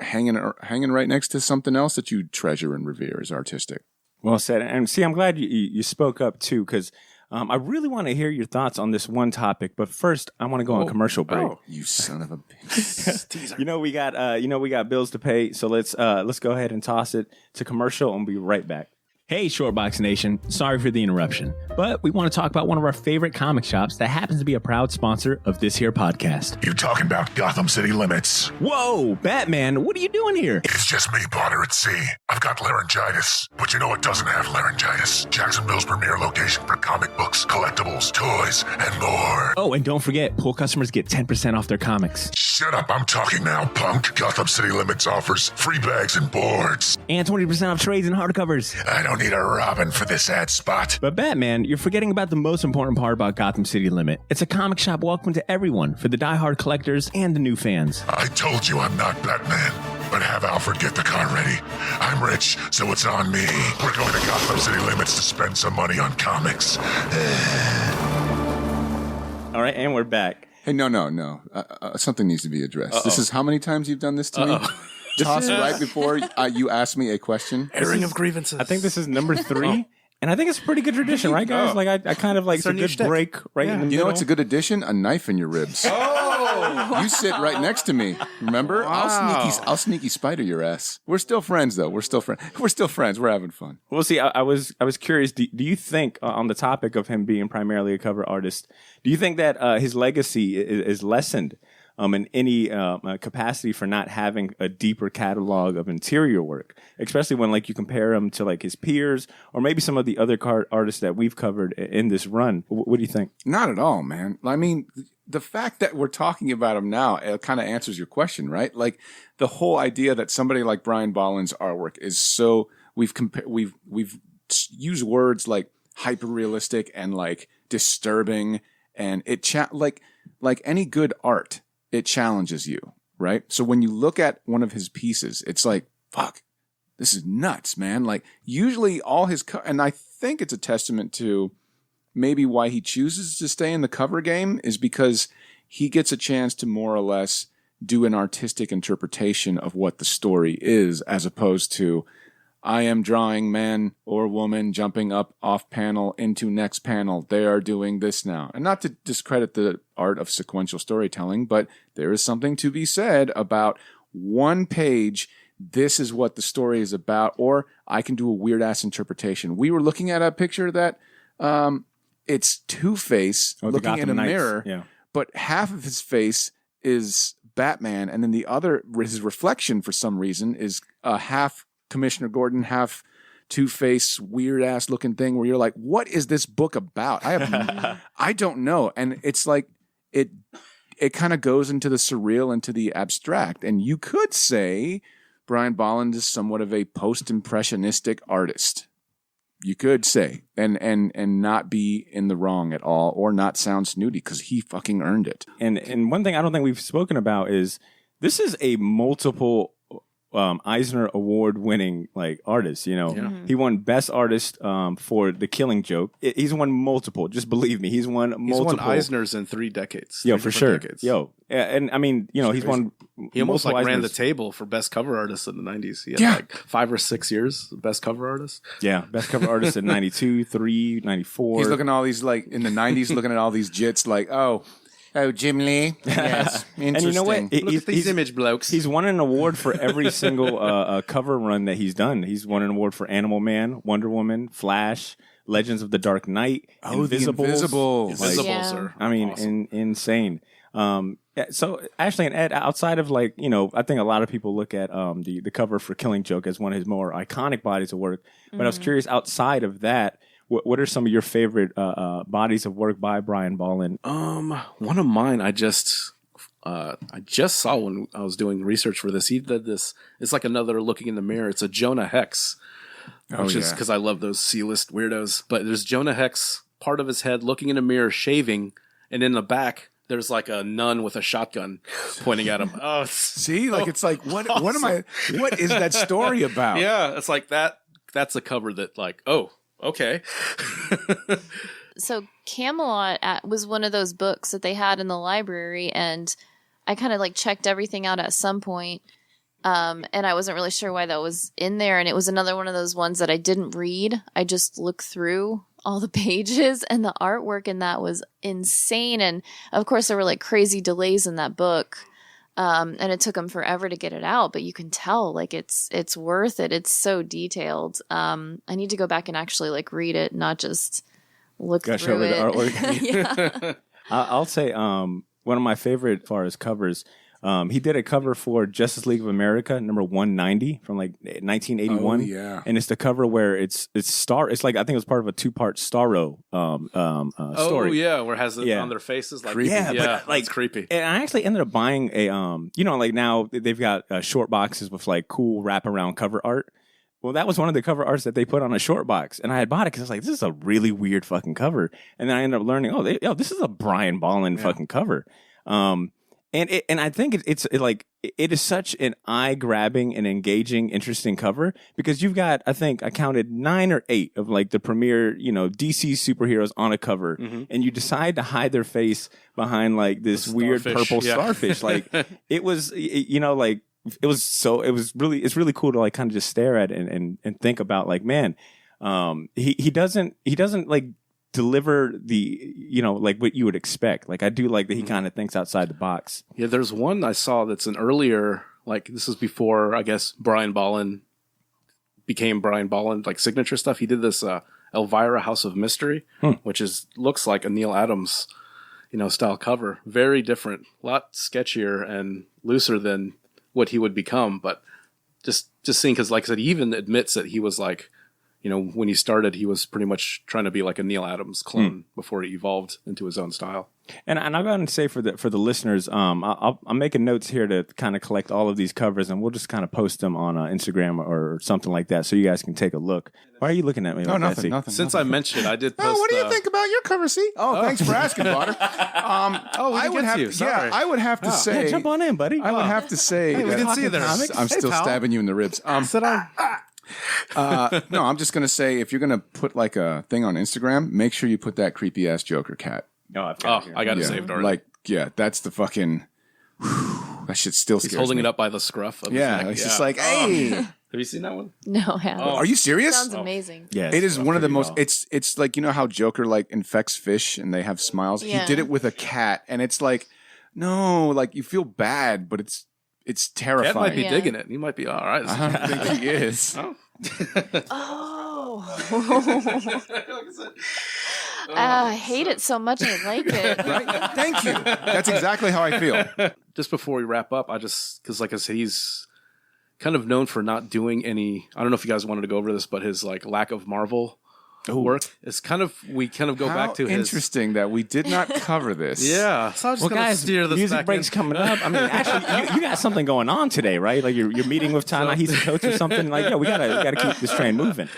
hanging right next to something else that you treasure and revere as artistic? Well said. And see, I'm glad you spoke up too, because I really want to hear your thoughts on this one topic, but first I want to go on commercial break. Oh, you son of a bitch! we got bills to pay, so let's go ahead and toss it to commercial, and we'll be right back. Hey, Shortbox Nation. Sorry for the interruption, but we want to talk about one of our favorite comic shops that happens to be a proud sponsor of this here podcast. You're talking about Gotham City Limits. Whoa, Batman, what are you doing here? It's just me, Potter at sea. I've got laryngitis. But you know what doesn't have laryngitis? Jacksonville's premier location for comic books, collectibles, toys, and more. Oh, and don't forget, pool customers get 10% off their comics. Shut up, I'm talking now, punk. Gotham City Limits offers free bags and boards. And 20% off trades and hardcovers. I don't need a Robin for this ad spot. But Batman, you're forgetting about the most important part about Gotham City Limit. It's a comic shop welcome to everyone, for the diehard collectors and the new fans. I told you I'm not Batman, but have Alfred get the car ready. I'm rich, so it's on me. We're going to Gotham City Limits to spend some money on comics. All right, and we're back. Hey, no. Something needs to be addressed. This is how many times you've done this to me? Toss right before you asked me a question. Airing of grievances. I think this is number 3. And I think it's a pretty good tradition, right, guys? Like, I kind of like it's a good break right in the middle. You know what's a good addition? A knife in your ribs. Oh! You sit right next to me. Remember? Wow. I'll sneaky spider your ass. We're still friends, though. We're still friends. We're having fun. Well, see, I was curious. Do you think, on the topic of him being primarily a cover artist, do you think that his legacy is lessened in any capacity for not having a deeper catalog of interior work, especially when like you compare him to like his peers or maybe some of the other artists that we've covered in this run? What do you think? Not at all, man. I mean, the fact that we're talking about him now kind of answers your question, right? Like the whole idea that somebody like Brian Bolland's artwork is so we've used words like hyper realistic and like disturbing, and it like any good art. It challenges you, right? So when you look at one of his pieces, it's like, fuck, this is nuts, man. Like usually all his, and I think it's a testament to maybe why he chooses to stay in the cover game is because he gets a chance to more or less do an artistic interpretation of what the story is, as opposed to I am drawing man or woman jumping up off panel into next panel. They are doing this now. And not to discredit the art of sequential storytelling, but there is something to be said about one page. This is what the story is about, or I can do a weird ass interpretation. We were looking at a picture that it's Two-Face looking in a mirror, but half of his face is Batman, and then the other, his reflection for some reason, is half Commissioner Gordon, half Two-Face, weird ass looking thing where you're like, what is this book about? I don't know. And it's like, it kind of goes into the surreal, into the abstract. And you could say Brian Bolland is somewhat of a post-impressionistic artist. You could say, and not be in the wrong at all, or not sound snooty, because he fucking earned it. And one thing I don't think we've spoken about is this is a multiple Eisner Award winning artist. He won Best Artist for The Killing Joke. He's won multiple. Just believe me, he's won multiple. He's won Eisners in 3 decades. For sure. And I mean, he's won. He almost multiple ran Eisners. the table for Best Cover Artist in the 90s. He had 5 or 6 years Best Cover Artist. Yeah, Best Cover Artist in 92, 3, 94. He's looking at all these in the 90s, looking at all these jits Oh, Jim Lee. Yes. Interesting. And you know what? Look at these image blokes. He's won an award for every single cover run that he's done. He's won an award for Animal Man, Wonder Woman, Flash, Legends of the Dark Knight, Invisibles. Invisibles are awesome. Insane. So Ashley and Ed, outside of I think a lot of people look at the cover for Killing Joke as one of his more iconic bodies of work. But I was curious, outside of that, what are some of your favorite bodies of work by Brian Bolland? One of mine, I just saw when I was doing research for this. He did this. It's like another looking in the mirror. It's a Jonah Hex, which is because I love those C-list weirdos. But there's Jonah Hex, part of his head looking in a mirror, shaving, and in the back there's like a nun with a shotgun pointing at him. Oh, see, it's like what is that story about? Yeah, it's like that. That's a cover that okay. So Camelot was one of those books that they had in the library, and I kind of checked everything out at some point, and I wasn't really sure why that was in there. And it was another one of those ones that I didn't read. I just looked through all the pages, and the artwork in that was insane. And of course, there were crazy delays in that book. And it took them forever to get it out, but you can tell it's worth it. It's so detailed. I need to go back and actually read it, not just look through over it. the artwork. Yeah. I'll say one of my favorite as far as covers. He did a cover for Justice League of America, number 190 from 1981. Oh, yeah. And it's the cover where it's I think it was part of a 2-part Starro story. Oh yeah, where it has it on their faces creepy. Yeah, but it's creepy. And I actually ended up buying a now they've got short boxes with cool wraparound cover art. Well, that was one of the cover arts that they put on a short box, and I had bought it because I was like, "This is a really weird fucking cover." And then I ended up learning, this is a Brian Bolland fucking cover. And I think it is such an eye-grabbing and engaging, interesting cover because you've got, I think I counted 9 or 8 of the premier, DC superheroes on a cover, and you decide to hide their face behind this weird purple starfish. It was, it's really cool to kind of just stare at it and think about man, he doesn't deliver the what you would expect. I do like that he kind of thinks outside the box. Yeah, there's one I saw that's an earlier this is before I guess Brian Bolland became Brian Bolland signature stuff. He did this Elvira House of Mystery, which looks like a Neil Adams style cover. Very different, a lot sketchier and looser than what he would become, but just seeing because like I said, he even admits that he was when he started, he was pretty much trying to be like a Neil Adams clone before he evolved into his own style. And I'm going to say for the listeners, I'm making notes here to kind of collect all of these covers, and we'll just kind of post them on Instagram or something like that, so you guys can take a look. Why are you looking at me? No, nothing. Since I mentioned it, I did post. What do you think about your cover, C? Thanks for asking, Potter. I would have to say. Yeah, jump on in, buddy. I would have to say. We didn't see there. I'm still stabbing you in the ribs. No, I'm just going to say, if you're going to put a thing on Instagram, make sure you put that creepy ass Joker cat. I got it saved already. That's the fucking. That shit still scares He's holding me. it up by the scruff of his Yeah, neck. it's just like, hey. Have you seen that one? No, I haven't. Are you serious? Sounds amazing. Yes, It is one of the most. well. It's like, you know how Joker like infects fish and they have smiles. Yeah. He did it with a cat, and it's like, no, like you feel bad, but it's terrifying. Cat might be Yeah. digging it. He might be all right. I don't think he is. Oh. I hate it so much. I like it. Right? Thank you. That's exactly how I feel. Just before we wrap up, because like I said, he's kind of known for not doing any. I don't know if you guys wanted to go over this, but his like lack of Marvel work is we go How back to his. interesting that we did not cover this. Yeah, so I'm just Well, gonna guys, steer this music back break's in. coming up. I mean, actually, you got something going on today, right? Like you're meeting with Tana. He's a coach or something. Like, yeah, we gotta keep this train moving.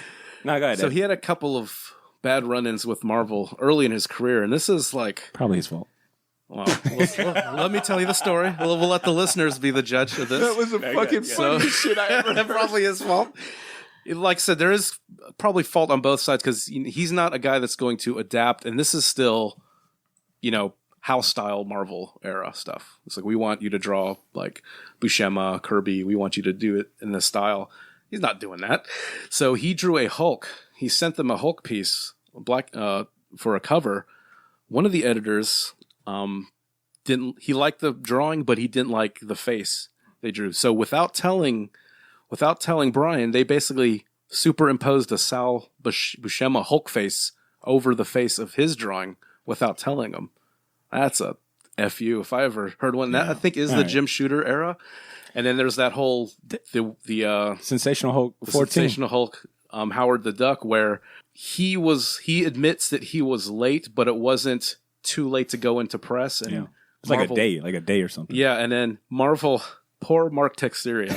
No, go ahead. So Ed. he had a couple of bad run-ins with Marvel early in his career, and this is like, Probably his fault. well, let me tell you the story. We'll let the listeners be the judge of this. That was the fucking funniest shit I ever heard. Probably his fault. Like I said, there is probably fault on both sides because he's not a guy that's going to adapt, and this is still, house style Marvel era stuff. It's like, we want you to draw like Buscema, Kirby. We want you to do it in this style. He's not doing that. So he drew a Hulk. He sent them a Hulk piece, for a cover. One of the editors he liked the drawing, but he didn't like the face they drew. So without telling Brian, they basically superimposed a Sal Buscema Hulk face over the face of his drawing without telling him. That's a FU if I ever heard one. That I think is the Jim Shooter era. And then there's that whole the Sensational Hulk the 14. Sensational Hulk Howard the Duck, where he admits that he was late, but it wasn't too late to go into press. And Yeah. It's like a day or something. Yeah, and then Marvel, poor Mark Texeira,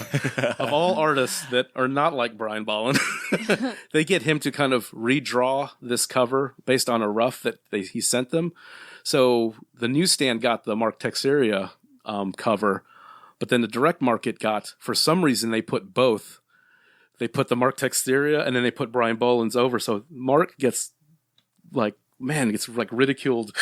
of all artists that are not like Brian Bolland, they get him to kind of redraw this cover based on a rough that he sent them. So the newsstand got the Mark Texeira cover, but then the direct market got, for some reason, they put both. They put the Mark Texeira and then they put Brian Boland's over. So Mark gets ridiculed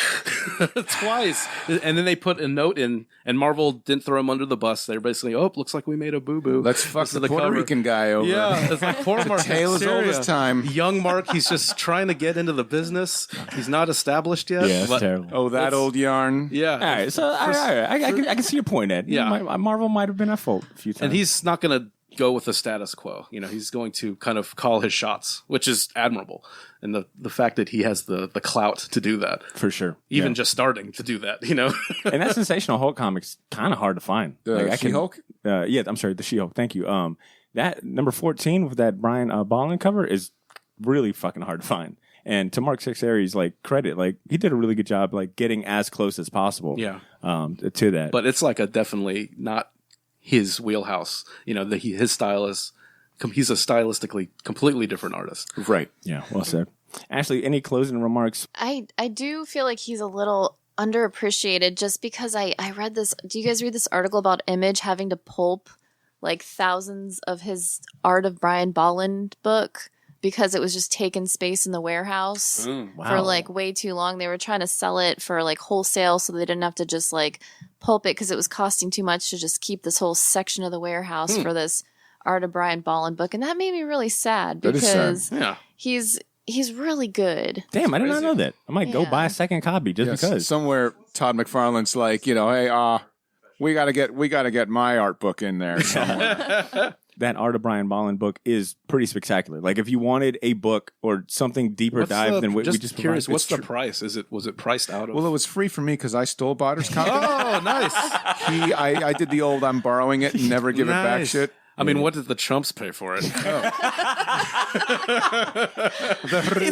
twice. And then they put a note in, and Marvel didn't throw him under the bus. They're basically, looks like we made a boo-boo. Let's fuck the Puerto cover. Rican guy over. Yeah, it's like poor Mark. tale as old as time. Young Mark, he's just trying to get into the business. He's not established yet. Yeah, it's but- terrible. Oh, that old yarn. Yeah. All right, so I can see your point, Ed. Yeah. Marvel might have been at fault a few times. And he's not going to go with the status quo. He's going to kind of call his shots, which is admirable. And the fact that he has the clout to do that. for sure, Even just starting to do that, And that Sensational Hulk comic's kind of hard to find. The She-Hulk? Yeah, I'm sorry, the She-Hulk. Thank you. That number 14 with that Brian Bolland cover is really fucking hard to find. And to Mark Texeri's credit, he did a really good job getting as close as possible. Yeah. To that. But it's like a definitely not his wheelhouse. His style is, he's a stylistically completely different artist. Right. Yeah, well said. Ashley, any closing remarks? I do feel like he's a little underappreciated just because I read this. Do you guys read this article about Image having to pulp thousands of his Art of Brian Bolland book because it was just taking space in the warehouse for way too long? They were trying to sell it for wholesale so they didn't have to just pulp it because it was costing too much to just keep this whole section of the warehouse for this Art of Brian Bolland book. And that made me really sad because Yeah. he's really good. Damn, I did not know that. I might go Yeah. buy a second copy just because. Somewhere Todd McFarlane's hey, we gotta get my art book in there somewhere. That Art of Brian Bolland book is pretty spectacular. If you wanted a book or something deeper dive than what we just curious. provided, What's the price? Was it priced out of? Well, it was free for me because I stole Botter's copy. Oh, nice. I did the old I'm borrowing it and never give it back Nice. shit. I mean, what did the chumps pay for it? If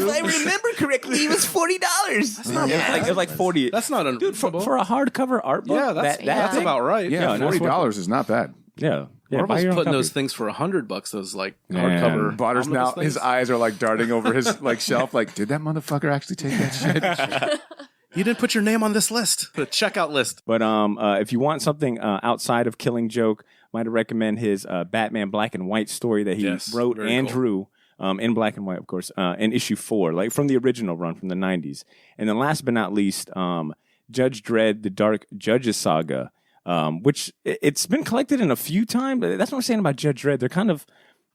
I remember correctly, it was $40. That's not bad. It was $40. That's not Dude, unreasonable. for a hardcover art book, Yeah, that's thing? about right. Yeah, no, it's $40 is not bad. Yeah. Yeah, buy Marvel's your own putting copy. those things for $100. Those Man. hardcover. Botter's now, omnibus his things. eyes are darting over his shelf. Did that motherfucker actually take that shit? You didn't put your name on this list. The checkout list. But if you want something outside of Killing Joke, might recommend his Batman Black and White story that he wrote very and cool. drew in black and white, of course, in issue 4, from the original run from the 90s. And then last but not least, Judge Dredd, the Dark Judges Saga. which it's been collected in a few times. That's what I'm saying about Judge Dredd.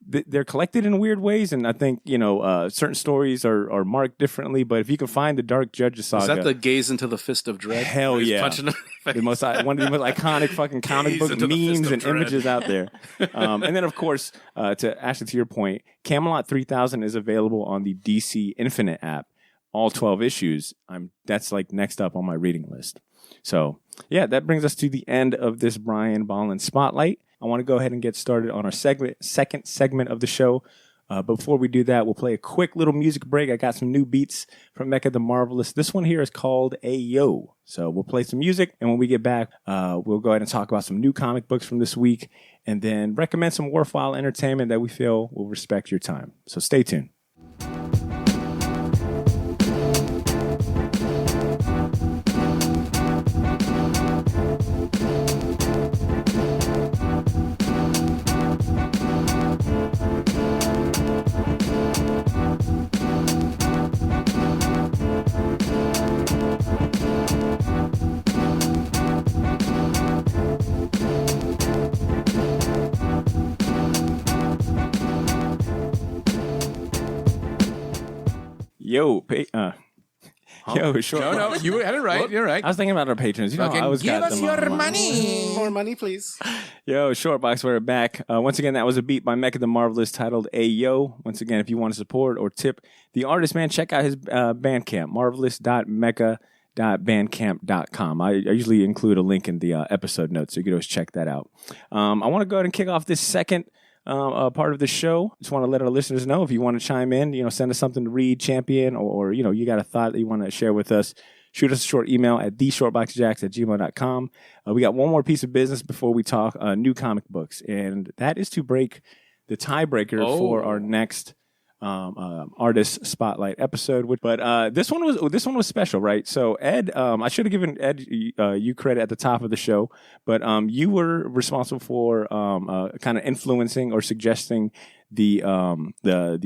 They're collected in weird ways, and I think certain stories are marked differently. But if you can find the Dark Judges saga, is that the Gaze into the Fist of Dread? Hell yeah! Punching him in the face? One of the most iconic fucking comic book memes and images out there. And then, of course, to your point, Camelot 3000 is available on the DC Infinite app, all 12 issues. That's like next up on my reading list. So yeah, that brings us to the end of this Brian Bolland Spotlight. I want to go ahead and get started on our second segment of the show. But before we do that, we'll play a quick little music break. I got some new beats from Mecca the Marvelous. This one here is called Ayo. So we'll play some music, and when we get back, we'll go ahead and talk about some new comic books from this week, and then recommend some worthwhile entertainment that we feel will respect your time. So stay tuned. Short. No, you had it right. You're right. I was thinking about our patrons. Fucking I always give got us them on your my mind. money. More money, please. Yo, Shortbox, we're back. Once again, that was a beat by Mecca the Marvelous titled Ayo. Once again, if you want to support or tip the artist, man, check out his Bandcamp, marvelous.mecca.bandcamp.com. I usually include a link in the episode notes, so you can always check that out. I want to go ahead and kick off this second part of the show. Just want to let our listeners know, if you want to chime in, send us something to read, champion, or you got a thought that you want to share with us, shoot us a short email at theshortboxjacks@gmail.com. We got one more piece of business before we talk new comic books, and that is to break the tiebreaker for our next artist spotlight episode. But this one was special, right? So Ed, I should have given Ed you credit at the top of the show, but you were responsible for kind of influencing or suggesting the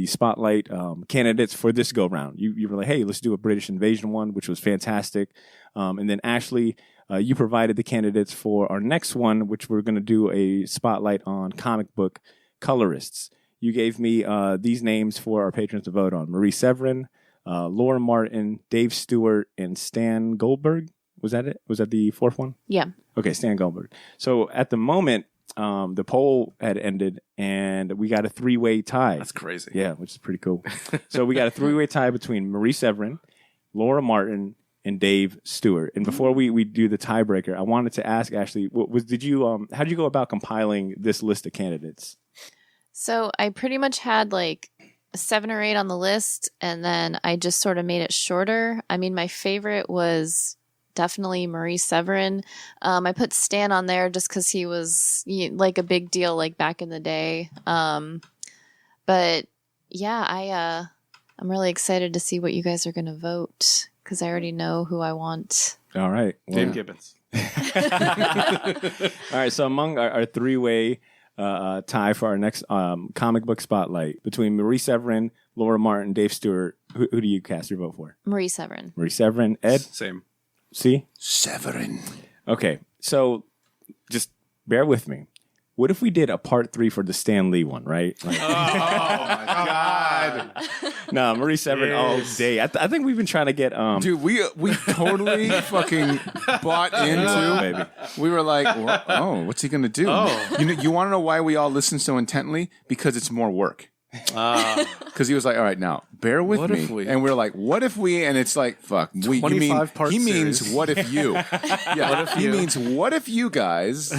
spotlight candidates for this go round. You were like, hey, let's do a British invasion one, which was fantastic. And then Ashley, you provided the candidates for our next one, which we're going to do a spotlight on comic book colorists. You gave me these names for our patrons to vote on: Marie Severin, Laura Martin, Dave Stewart, and Stan Goldberg. Was that it? Was that the fourth one? Yeah. Okay, Stan Goldberg. So at the moment, the poll had ended, and we got a three-way tie. That's crazy. Yeah, which is pretty cool. So we got a three-way tie between Marie Severin, Laura Martin, and Dave Stewart. And before we do the tiebreaker, I wanted to ask Ashley, how did you go about compiling this list of candidates? So I pretty much had like 7 or 8 on the list, and then I just sort of made it shorter. I mean, my favorite was definitely Marie Severin. I put Stan on there just because he was like a big deal like back in the day. But yeah, I'm really excited to see what you guys are going to vote, because I already know who I want. All right. Dave Gibbons. All right. So among our three-way tie for our next comic book spotlight between Marie Severin, Laura Martin, Dave Stewart, who do you cast your vote for? Marie Severin. Marie Severin. Ed? Same. See? Severin. Okay. So just bear with me. What if we did a part 3 for the Stan Lee one, right? Like, Oh my God, no, Marie Severin all day. I think we've been trying to get dude, we totally fucking bought into. baby. We were like, what's he gonna do? You want to know why we all listen so intently? Because it's more work. Because he was like, all right, now bear with What me, if we? and we're like, what if we? And it's like, fuck, we. You mean 25-part he means series. what if you? Yeah, What if he you? means what if you guys?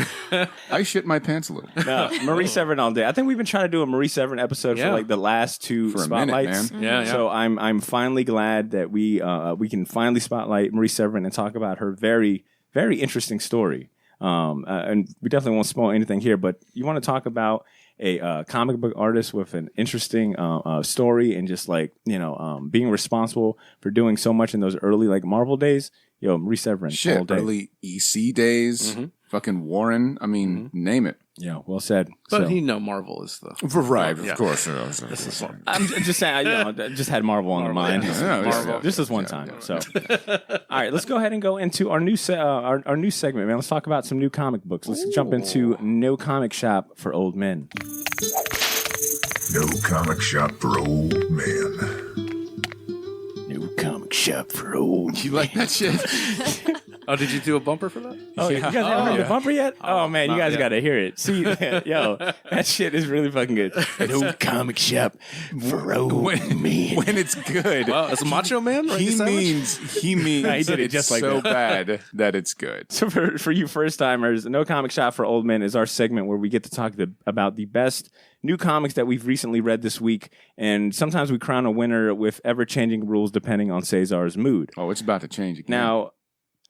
I shit my pants a little. No, Marie Severin all day. I think we've been trying to do a Marie Severin episode for Yeah. like the last 2 For a minute, spotlights. man. Yeah. So I'm finally glad that we can finally spotlight Marie Severin and talk about her very, very interesting story. And we definitely won't spoil anything here, but you want to talk about a comic book artist with an interesting story and just like, being responsible for doing so much in those early like Marvel days. Yo, Marie Severin all Shit, day. early EC days. fucking Warren. I mean, name it. Yeah, well said. But Marvel is the Right, of course. This is fun. I'm just saying, I just had Marvel on the mind. Marvel. This is one time. So, all right, let's go ahead and go into our new our new segment, man. Let's talk about some new comic books. Let's jump into No Comic Shop for Old Men. No comic shop for old men. No Comic Shop for Old. You like that shit? Oh, did you do a bumper for that? Oh, you guys haven't heard the bumper yet? Oh, man, you guys got to hear it. See, yo, that shit is really fucking good. No Comic Shop for Old Men. When it's good. Wow, it's a Macho Man? Right? He means he did it just like so that. bad that it's good. So for you first timers, No Comic Shop for Old Men is our segment where we get to talk about the best new comics that we've recently read this week, and sometimes we crown a winner with ever-changing rules depending on Cesar's mood. Oh, it's about to change again. Now,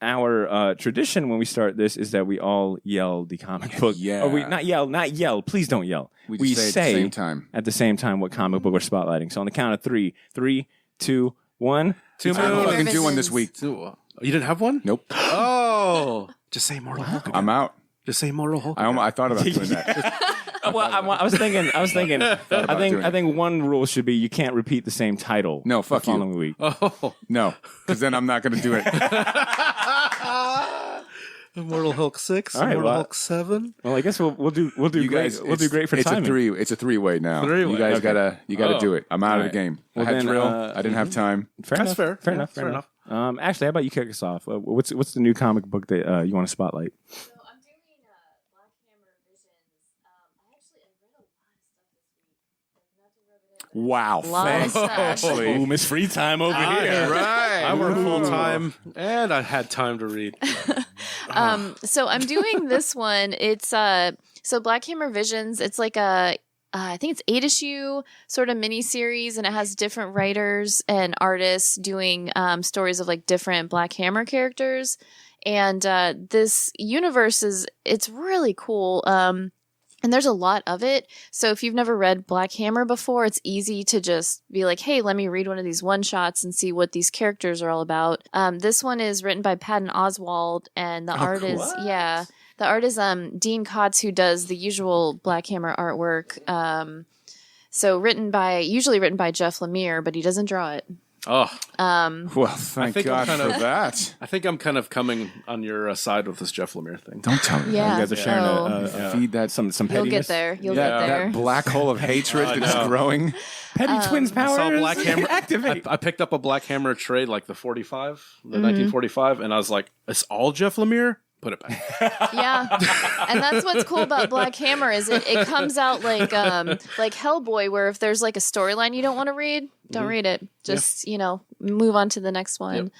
our tradition when we start this is that we all yell the comic book. Yeah. Or we not yell. Please don't yell. We say at the same time what comic book we're spotlighting. So on the count of 3, 3, 2, 1. Two I don't fucking do one this week. You didn't have one? Nope. Oh. Just say Mortal Hulk. I'm out. Just say Mortal Hulk. I thought about doing that. Well, I was thinking. I think one rule should be you can't repeat the same title. No, fuck the following week. Oh. No, because then I'm not going to do it. Mortal Hulk 6, All right, Mortal Hulk 7. Well, I guess we'll do You great. guys, We'll do great for timing. It's a three-way now. Three-way. You guys Okay. gotta do it. I'm out of right. the game. Well, I had then, drill. I didn't have time. Fair That's enough. fair. Fair Yeah, enough. fair enough. Ashley, how about you kick us off? What's the new comic book that you want to spotlight? So I'm doing Black Hammer Visions. I actually read a lot of stuff this week. Like, not to rub it in, but Wow. Lot of Thanks. stuff. Ooh, Miss Free Time over here. Right. I work full time, and I had time to read. So I'm doing this one. It's so Black Hammer Visions. It's like I think it's 8-issue sort of mini series, and it has different writers and artists doing stories of like different Black Hammer characters. And this universe it's really cool. And there's a lot of it. So if you've never read Black Hammer before, it's easy to just be like, hey, let me read one of these one-shots and see what these characters are all about. This one is written by Patton Oswalt, and the art is, the art is Dean Kotz, who does the usual Black Hammer artwork. So usually written by Jeff Lemire, but he doesn't draw it. Oh, Well, thank God for that. I think I'm kind of coming on your side with this Jeff Lemire thing. Don't tell me. Yeah. You guys are sharing Feed that some You'll pettiness. get there. You'll get there. that black hole of hatred that's growing. Petty twins I power. saw Black Hammer. Activate. I picked up a Black Hammer trade, like the 45, the 1945, and I was like, "It's all Jeff Lemire." Put it back. Yeah, and that's what's cool about Black Hammer is it comes out like Hellboy, where if there's like a storyline you don't want to read, don't read it. Just move on to the next one.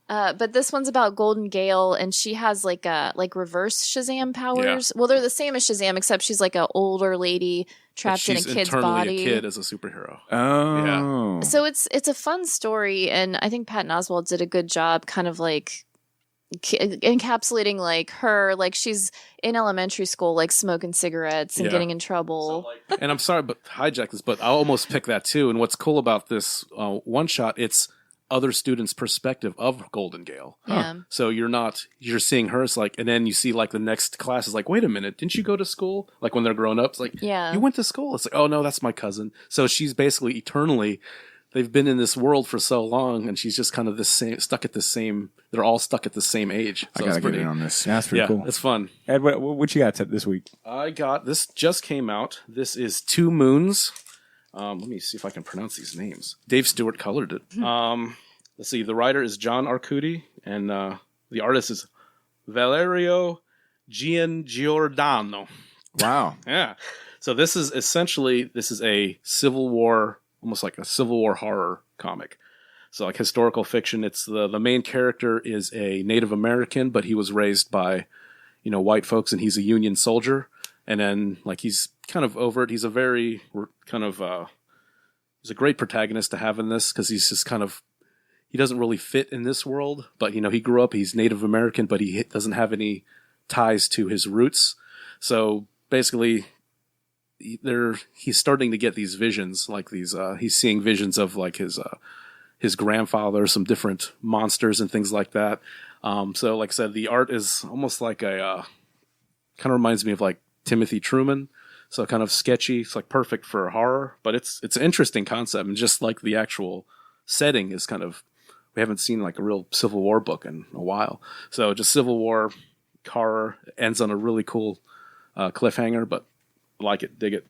Yep. But this one's about Golden Gale, and she has like reverse Shazam powers. Yeah. Well, they're the same as Shazam, except she's like an older lady trapped in a kid's body. She's internally a kid as a superhero. Oh, yeah. So it's a fun story, and I think Patton Oswalt did a good job, kind of like encapsulating like her, like she's in elementary school, like smoking cigarettes and getting in trouble. So, and I'm sorry, but hijack this, but I almost picked that too. And what's cool about this one shot, it's other students' perspective of Golden Gale. Yeah. So you're seeing her, it's like, and then you see like the next class is like, wait a minute, didn't you go to school? Like when they're grown up, it's like, you went to school. It's like, oh no, that's my cousin. So she's basically eternally, they've been in this world for so long, and she's just kind of they're all stuck at the same age. So I gotta get in on this. That's pretty cool. It's fun. Ed, what you got this week? This just came out. This is Two Moons. Let me see if I can pronounce these names. Dave Stewart colored it. Let's see. The writer is John Arcudi, and the artist is Valerio Giangiordano. Wow. Yeah. So this is a Civil War, almost like a Civil War horror comic. So like historical fiction. It's the main character is a Native American, but he was raised by, white folks, and he's a Union soldier. And then like he's kind of over it. He's a very kind of he's a great protagonist to have in this, because he's just kind of, he doesn't really fit in this world. But he grew up, he's Native American, but he doesn't have any ties to his roots. So basically, he's starting to get these visions, like these he's seeing visions of like his grandfather, some different monsters and things like that. So like I said, the art is almost like a kind of reminds me of like Timothy Truman. So kind of sketchy. It's like perfect for horror, but it's an interesting concept. And just like the actual setting is kind of, we haven't seen like a real Civil War book in a while. So just Civil War horror ends on a really cool cliffhanger, but I like it. Dig it.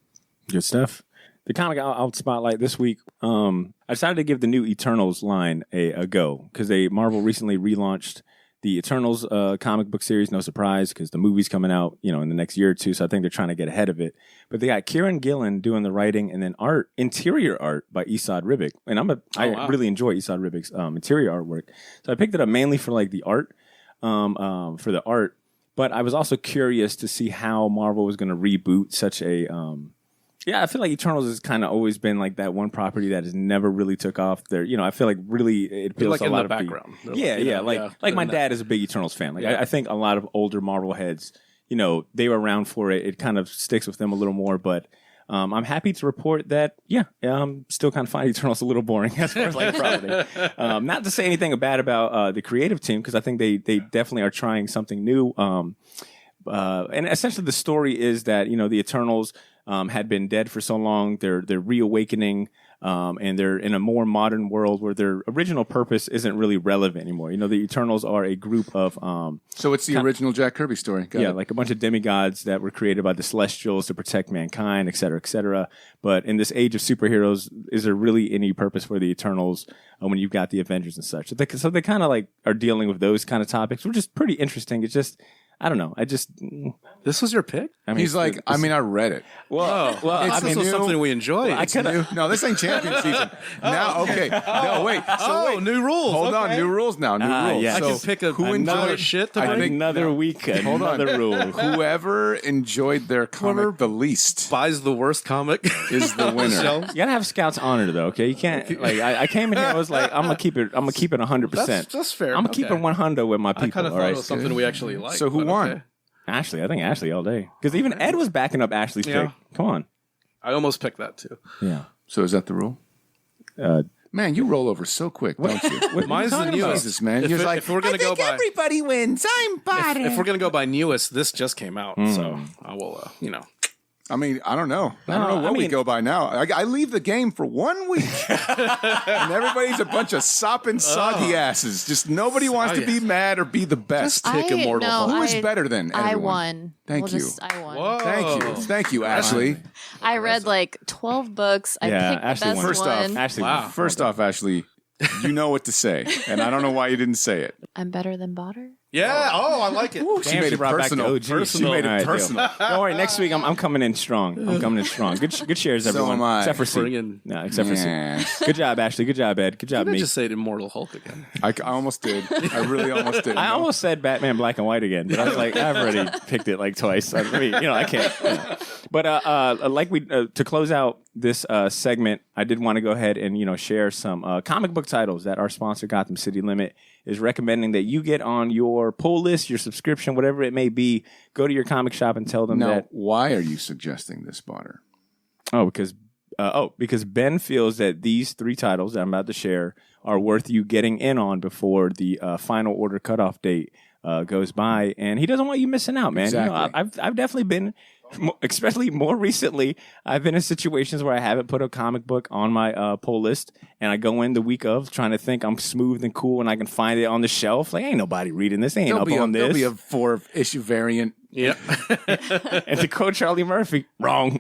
Good stuff. The comic I'll spotlight this week, I decided to give the new Eternals line a go because Marvel recently relaunched the Eternals comic book series. No surprise because the movie's coming out, in the next year or two. So I think they're trying to get ahead of it. But they got Kieran Gillen doing the writing and then interior art by Esad Ribic. And I really enjoy Esad Ribic's interior artwork. So I picked it up mainly for like the art, for the art. But I was also curious to see how Marvel was going to reboot such a. I feel like Eternals has kind of always been like that one property that has never really took off. There, I feel like really it appeals like to a in lot the of background. people. Like my dad is a big Eternals fan. Like I think a lot of older Marvel heads, they were around for it. It kind of sticks with them a little more. But I'm happy to report that still kind of find Eternals a little boring as far as like property. Not to say anything bad about the creative team because I think they definitely are trying something new. And essentially the story is that the Eternals had been dead for so long. They're reawakening, and they're in a more modern world where their original purpose isn't really relevant anymore. The Eternals are a group of so it's the original Jack Kirby story. Got it. Like a bunch of demigods that were created by the Celestials to protect mankind, et cetera, et cetera. But in this age of superheroes, is there really any purpose for the Eternals when you've got the Avengers and such? So they kind of like are dealing with those kind of topics, which is pretty interesting. It's just I don't know. This was your pick? I read it. Well, this was something we enjoyed. No, this ain't champion season. Now, okay. No, wait. New rules. Hold on. New rules now. New rules. Yeah. I can pick another shit to bring. Another week. Hold another on. rule. Whoever enjoyed their comic the least buys the worst comic is the winner. You gotta have Scout's honor though. Okay, you can't like I came in here. I was like, I'm gonna keep it 100%. That's fair. I'm gonna keep it 100 with my people. I kind of thought it was something we actually liked. So who won? Okay. Ashley. I think Ashley all day because even Ed was backing up Ashley's pick. Come on. I almost picked that too. Yeah. So is that the rule? Man, you roll over so quick, don't you? Mine's the newest. Jesus, man. If we're gonna go by everybody wins. I'm bought if we're gonna go by newest, this just came out, so I will. I mean, I don't know. I don't know what we go by now. I leave the game for 1 week, and everybody's a bunch of sopping, soggy asses. Just nobody wants to be mad or be the best. Just take Immortal Hulk. Who is better than everyone? I won. Thank you. I won. Whoa. Thank you, Ashley. I read like 12 books. I picked the Ashley best won. First one. Ashley. First off, Ashley, you know what to say, and I don't know why you didn't say it. I'm better than Botter. Yeah. Oh, I like it. She made it brought back personal. the OG. She made it personal. Don't worry. Next week I'm coming in strong. Good shares, everyone. am I. Except for C. Friggin- No, except for Yeah. C. Good job, Ashley. Good job, Ed. Good job, Did I me. just say Immortal Hulk again? I almost did. I really almost did. I almost said Batman Black and White again, but I was like, I've already picked it like twice. I mean, I can't. But to close out this segment, I did want to go ahead and share some comic book titles that our sponsor Gotham City Limit is recommending that you get on your pull list, your subscription, whatever it may be. Go to your comic shop and tell them that. Why are you suggesting this, Botter? Because Ben feels that these 3 titles that I'm about to share are worth you getting in on before the final order cutoff date goes by, and he doesn't want you missing out, man. Exactly. I've definitely been, especially more recently, I've been in situations where I haven't put a comic book on my pull list, and I go in the week of trying to think I'm smooth and cool, and I can find it on the shelf. Like, ain't nobody reading this. Ain't up on this. There'll be a 4-issue variant. Yep. And to quote Charlie Murphy, wrong.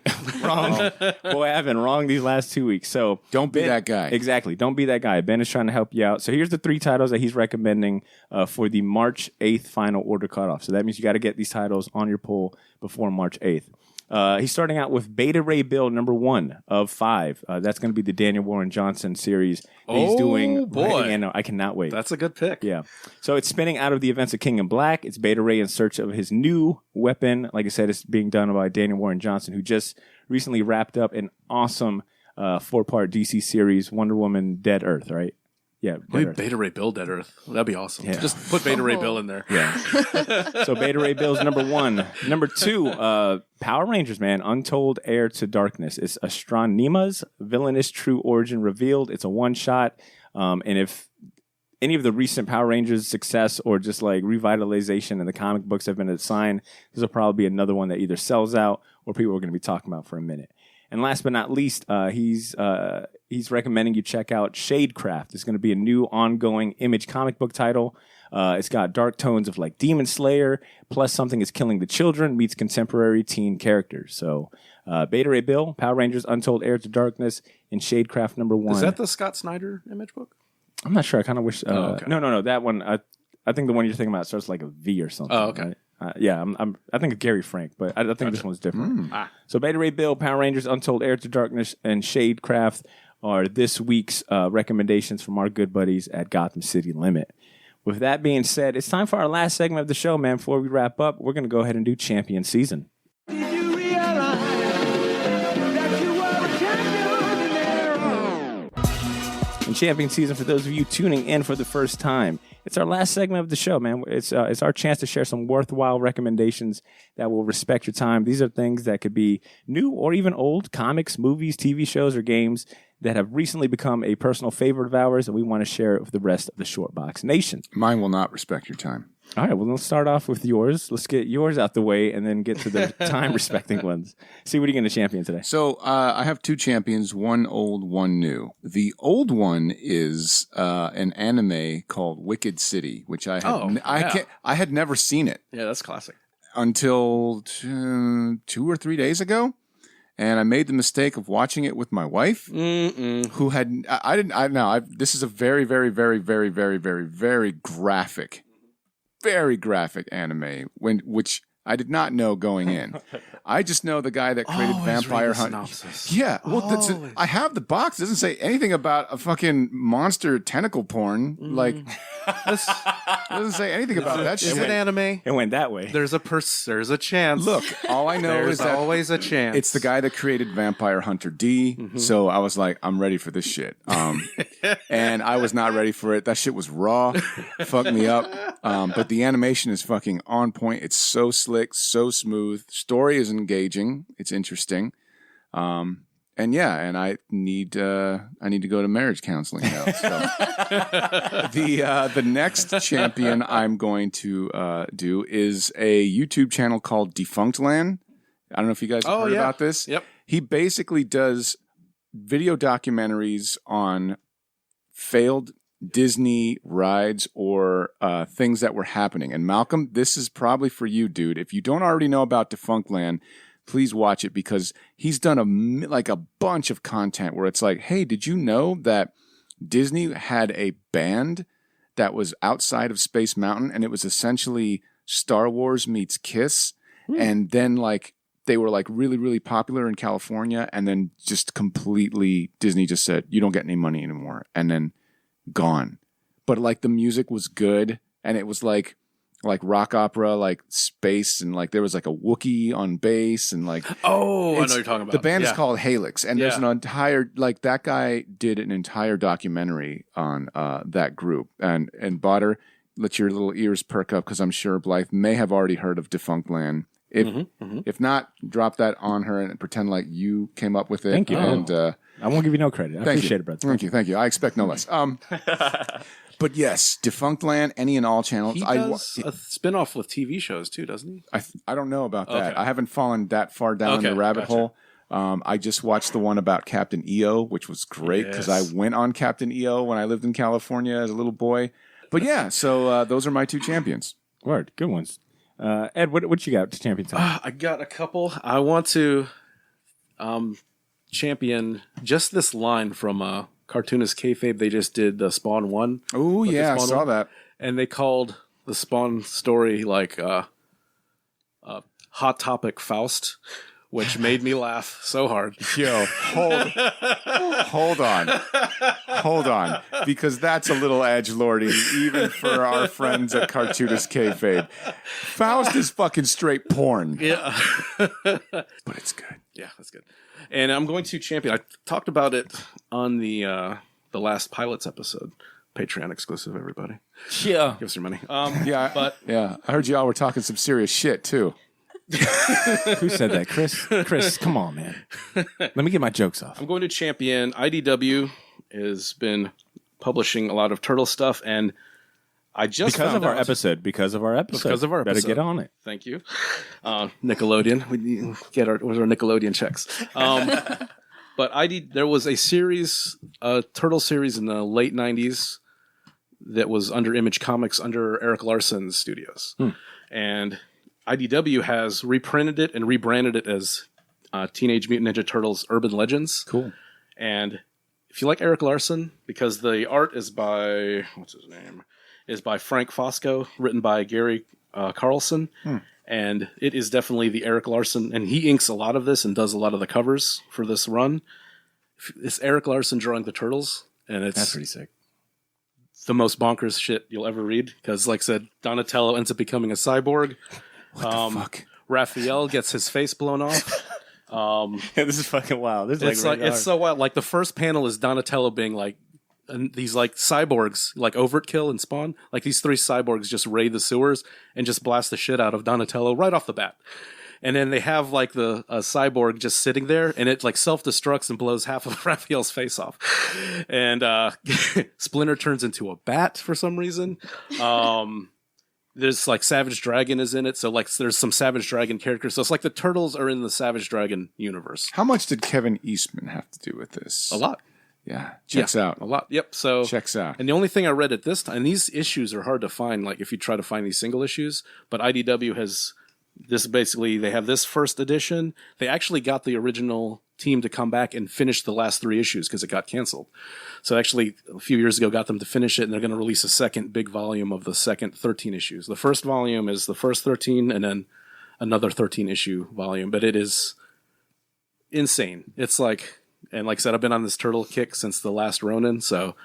Boy, I've been wrong these last 2 weeks. So Don't be that guy. Exactly. Don't be that guy. Ben is trying to help you out. So here's the 3 titles that he's recommending for the March 8th final order cutoff. So that means you got to get these titles on your pull before March 8th. He's starting out with Beta Ray Bill #1 of 5. That's going to be the Daniel Warren Johnson series that he's doing. Boy. And I cannot wait. That's a good pick. Yeah. So it's spinning out of the events of King in Black. It's Beta Ray in search of his new weapon. Like I said, it's being done by Daniel Warren Johnson, who just recently wrapped up an awesome 4-part DC series, Wonder Woman Dead Earth, right? Yeah. Wait, Beta Ray Bill Dead Earth. That'd be awesome. Yeah. Just put Beta Ray Bill in there. Yeah. So Beta Ray Bill's #1. #2, Power Rangers, man. Untold Heir to Darkness. It's Astronima's villainous true origin revealed. It's a one-shot. And if any of the recent Power Rangers success or just like revitalization in the comic books have been a sign, this will probably be another one that either sells out or people are going to be talking about for a minute. And last but not least, he's recommending you check out Shadecraft. It's going to be a new ongoing Image comic book title. It's got dark tones of like Demon Slayer, plus something is killing the children meets contemporary teen characters. So Beta Ray Bill, Power Rangers Untold Heir to Darkness, and Shadecraft #1. Is that the Scott Snyder Image book? I'm not sure. I kind of wish. Okay. No. That one. I think the one you're thinking about starts like a V or something. Oh, okay. Right? Yeah, I think of Gary Frank, but I think this one's different. So Beta Ray Bill, Power Rangers Untold Heir to Darkness, and Shadecraft are this week's recommendations from our good buddies at Gotham City Limit. With that being said, it's time for our last segment of the show, man. Before we wrap up, we're going to go ahead and do Champion Season. And Champion Season, for those of you tuning in for the first time, it's our last segment of the show, man. It's our chance to share some worthwhile recommendations that will respect your time. These are things that could be new or even old comics, movies, TV shows, or games that have recently become a personal favorite of ours, and we want to share it with the rest of the Shortbox Nation. Mine will not respect your time. All right, well, let's start off with yours. Let's get yours out the way and then get to the time-respecting ones. See, what are you going to champion today? So I have two champions, one old, one new. The old one is an anime called Wicked City, which I had never seen it. Yeah, that's classic. Until 2 or 3 days ago. And I made the mistake of watching it with my wife, who had this is a very, very, very, very, very, very, very graphic anime, which I did not know going in. I just know the guy that created Vampire Hunter. Yeah, well, I have the box. It doesn't say anything about a fucking monster tentacle porn. Like, it doesn't say anything about that shit. Is it anime? It went that way. There's a chance. Look, all I know is that always a chance. It's the guy that created Vampire Hunter D. So I was like, I'm ready for this shit. And I was not ready for it. That shit was raw. Fucked me up. But the animation is fucking on point. It's so slick, so smooth. Story is engaging. It's interesting. And I need to go to marriage counseling now. So the next champion I'm going to do is a YouTube channel called Defunctland. I don't know if you guys have heard about this. Yep. He basically does video documentaries on failed Disney rides or things that were happening. And Malcolm, this is probably for you, dude. If you don't already know about Defunctland, please watch it, because he's done a bunch of content where it's like, hey, did you know that Disney had a band that was outside of Space Mountain, and it was essentially Star Wars meets Kiss, and then like they were like really, really popular in California, and then just completely Disney just said, you don't get any money anymore, and then gone. But like the music was good, and it was like rock opera, like space, and like there was like a Wookiee on bass, and like I know what you're talking about. The band is called Halix, and there's an entire that guy did an entire documentary on that group. And Botter, let your little ears perk up, because I'm sure Blythe may have already heard of Defunctland. If not, drop that on her and pretend like you came up with it. Thank you. And I won't give you no credit. I appreciate it, brother. Thank you. I expect no less. But yes, Defunctland, any and all channels. He does a spinoff with TV shows too, doesn't he? I don't know about that. I haven't fallen that far down in the rabbit hole. I just watched the one about Captain EO, which was great, because I went on Captain EO when I lived in California as a little boy. But yeah, so those are my two champions. Word, good ones. Ed, what you got to champion time? I got a couple. I want to champion just this line from Cartoonist Kayfabe. They just did the Spawn 1. Oh, yeah, I saw that. And they called the Spawn story like Hot Topic Faust, which made me laugh so hard. Yo, hold on, because that's a little edgelordy, even for our friends at Cartoonist Kayfabe. Faust is fucking straight porn. Yeah. But it's good. Yeah, that's good. And I'm going to champion. I talked about it on the last Pilots episode. Patreon exclusive, everybody. Yeah. Give us your money. I heard y'all were talking some serious shit, too. Who said that? Chris, come on, man. Let me get my jokes off. I'm going to champion. IDW has been publishing a lot of turtle stuff, and I just because found of our out- episode. Because of our episode. Better get on it. Thank you, Nickelodeon. We need to get our Nickelodeon checks. But there was a series, a turtle series in the late '90s that was under Image Comics under Eric Larson's studios, and IDW has reprinted it and rebranded it as Teenage Mutant Ninja Turtles Urban Legends. Cool. And if you like Eric Larson, because the art is by is by Frank Fosco, written by Gary Carlson, and it is definitely the Eric Larson, and he inks a lot of this and does a lot of the covers for this run. It's Eric Larson drawing the turtles, and That's pretty sick. the most bonkers shit you'll ever read. Because, like I said, Donatello ends up becoming a cyborg. What the fuck? Raphael gets his face blown off. This is fucking wild. This is It's so wild. Like, the first panel is Donatello being like, and these like cyborgs, like Overkill and Spawn, like these three cyborgs just raid the sewers and just blast the shit out of Donatello right off the bat. And then they have like a cyborg just sitting there, and it like self-destructs and blows half of Raphael's face off. And Splinter turns into a bat for some reason. There's like Savage Dragon is in it, so like there's some Savage Dragon characters. So it's like the Turtles are in the Savage Dragon universe. How much did Kevin Eastman have to do with this? A lot. Yeah, checks out. A lot. Yep. So Checks out. And the only thing I read at this time, and these issues are hard to find, like if you try to find these single issues, but IDW has this basically, they have this first edition. They actually got the original team to come back and finish the last 3 issues because it got canceled. So actually, a few years ago, got them to finish it, and they're going to release a second big volume of the second 13 issues. The first volume is the first 13, and then another 13 issue volume. But it is insane. It's like, and like I said, I've been on this turtle kick since the last Ronin, so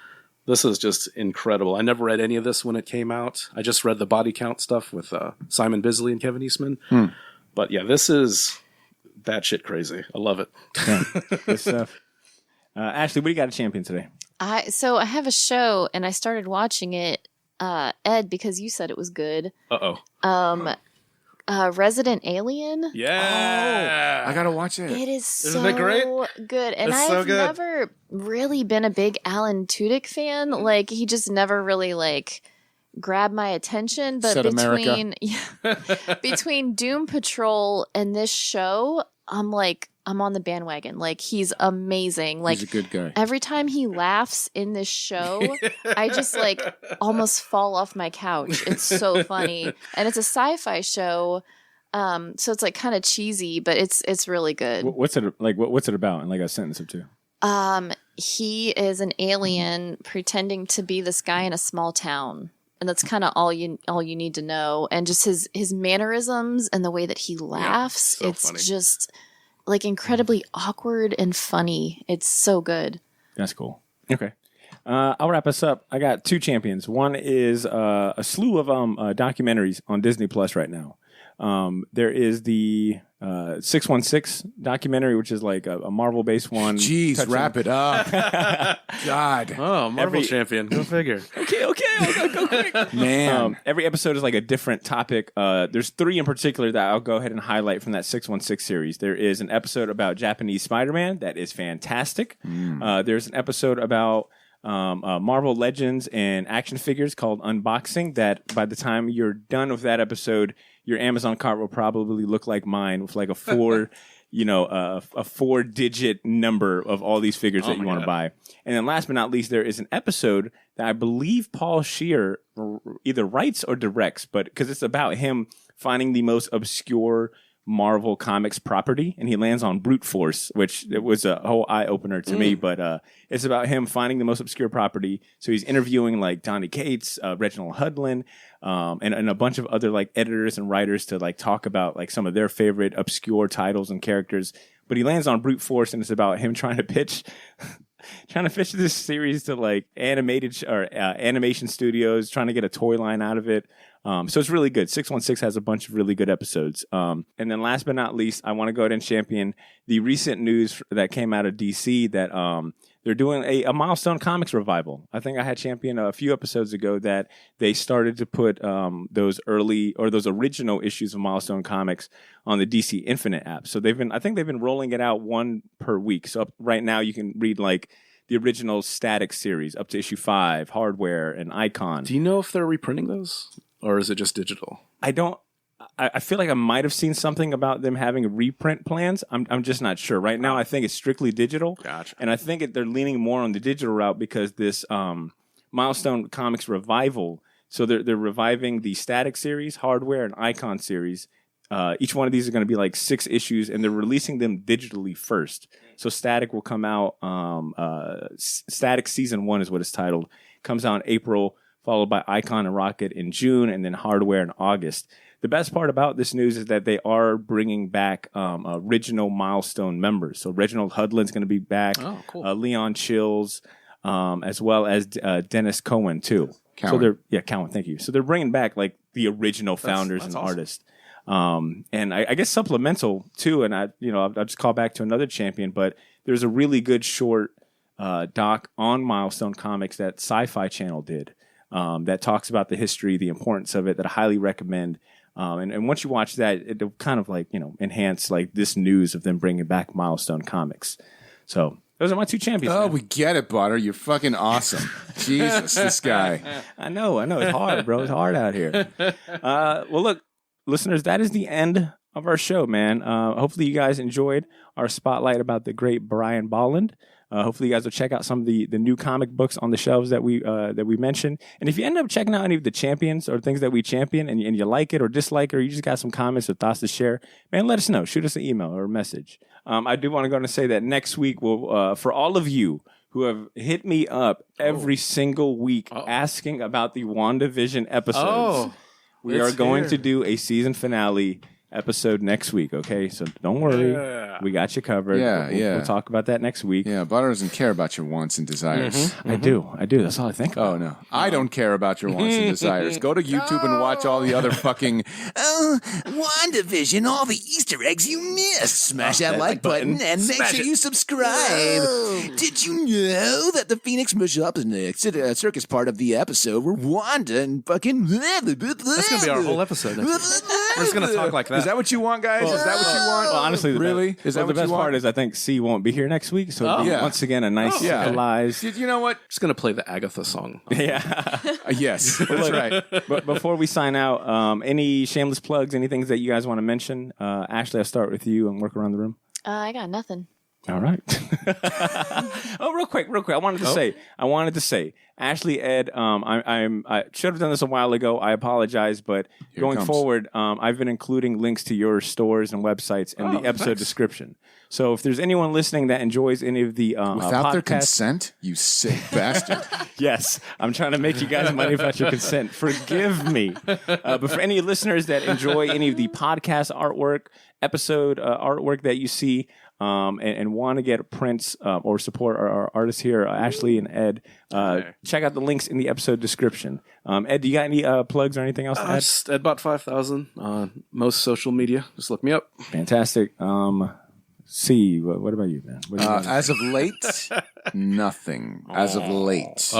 this is just incredible. I never read any of this when it came out. I just read the body count stuff with Simon Bisley and Kevin Eastman. But yeah, this is batshit crazy. I love it. Yeah, good stuff. Ashley, what do you got a champion today? So I have a show, and I started watching it, Ed, because you said it was good. Resident Alien. Yeah. I gotta watch it. It is Isn't so it great? good. And It's so I've good. never really been a big Alan Tudyk fan. Like, he just never really, like, grabbed my attention. But Said between between Doom Patrol and this show, I'm on the bandwagon. Like, he's amazing. Like, He's a good guy. every time he laughs in this show, I just like almost fall off my couch. It's so funny. And it's a sci-fi show. So it's like kind of cheesy, but it's really good. What's it like? What's it about? In like a sentence or two. He is an alien pretending to be this guy in a small town. And that's kind of all you need to know. And just his mannerisms and the way that he laughs, so it's funny. just like incredibly awkward and funny. It's so good. That's cool. Okay. I'll wrap us up. I got 2 champions. One is a slew of documentaries on Disney Plus right now. There is the 616 documentary, which is like a Marvel-based one. Jeez, wrap it up. God. Oh, Marvel champion. Go figure. Okay, I'll go quick. Man. Every episode is like a different topic. There's 3 in particular that I'll go ahead and highlight from that 616 series. There is an episode about Japanese Spider-Man that is fantastic. There's an episode about Marvel Legends and action figures called Unboxing that by the time you're done with that episode, your Amazon cart will probably look like mine with like a 4 a 4-digit number of all these figures that you want to buy. And then last but not least, there is an episode that I believe Paul Scheer either writes or directs, but because it's about him finding the most obscure Marvel Comics property, and he lands on Brute Force, which it was a whole eye-opener to me, but it's about him finding the most obscure property. So he's interviewing like Donny Cates, Reginald Hudlin, and a bunch of other like editors and writers to like talk about like some of their favorite obscure titles and characters. But he lands on Brute Force, and it's about him trying to pitch this series to like animation studios, trying to get a toy line out of it. So it's really good. 616 has a bunch of really good episodes. And then last but not least, I want to go ahead and champion the recent news that came out of DC that they're doing a Milestone Comics revival. I think I had championed a few episodes ago that they started to put those original issues of Milestone Comics on the DC Infinite app. So I think they've been rolling it out one per week. So right now you can read like the original Static series up to issue 5, Hardware and Icon. Do you know if they're reprinting those, or is it just digital? I feel like I might have seen something about them having reprint plans. I'm just not sure. Right now, I think it's strictly digital. Gotcha. And I think they're leaning more on the digital route because this Milestone Comics revival. So they're reviving the Static series, Hardware, and Icon series. Each one of these are going to be like 6 issues, and they're releasing them digitally first. So Static will come out. Static Season 1 is what it's titled. Comes out in April, followed by Icon and Rocket in June, and then Hardware in August. The best part about this news is that they are bringing back original Milestone members. So Reginald Hudlin's going to be back. Oh, cool. Leon Chills, as well as Dennis Cohen too. Cowan. Cowan. Thank you. So they're bringing back like the original founders and awesome. artists. And I guess supplemental too. And I'll just call back to another champion. But there's a really good short doc on Milestone Comics that Sci-Fi Channel did that talks about the history, the importance of it. That I highly recommend. And once you watch that, it'll kind of like, enhance like this news of them bringing back Milestone Comics. So those are my 2 champions. Oh, man. we get it, Butter. You're fucking awesome. Jesus, this guy. I know. It's hard, bro. It's hard out here. Well, look, listeners, that is the end of our show, man. Hopefully you guys enjoyed our spotlight about the great Brian Bolland. Hopefully you guys will check out some of the new comic books on the shelves that we mentioned. And if you end up checking out any of the champions or things that we champion and you like it or dislike it, or you just got some comments or thoughts to share, man, let us know. Shoot us an email or a message. I do want to go and say that next week, we'll, for all of you who have hit me up every single week asking about the WandaVision episodes, we are going to do a season finale episode next week, okay? So don't worry. We got you covered. We'll talk about that next week. Yeah, Butter doesn't care about your wants and desires. I do. That's all I think about. Oh, no. I don't care about your wants and desires. Go to YouTube and watch all the other fucking... WandaVision, all the Easter eggs you missed. Smash that like button and make sure you subscribe. Did you know that the Phoenix Mashup is a circus part of the episode where Wanda and fucking... That's going to be our whole episode. We're just going to talk like that. Is that what you want, guys? Is that what you want? Well, honestly, really? Is that the what best you want? part is I think C won't be here next week, so it'll be once again a nice synchronized. You know what? Just going to play the Agatha song. Yeah. Yes, that's right. But before we sign out, any shameless plugs, any things that you guys want to mention? Ashley, I'll start with you and work around the room. I got nothing. All right. Real quick. I wanted to say, Ashley, Ed, I should have done this a while ago. I apologize, but going forward, I've been including links to your stores and websites in the episode description. So if there's anyone listening that enjoys any of the without their consent, you sick bastard. Yes, I'm trying to make you guys money without your consent. Forgive me. But for any listeners that enjoy any of the podcast artwork, episode artwork that you see, and want to get prints or support our artists here, Ashley and Ed, check out the links in the episode description. Ed, do you got any plugs or anything else to add? Just Edbot5000 on most social media. Just look me up. Fantastic. C, what about you, man? As of late, nothing. As of late.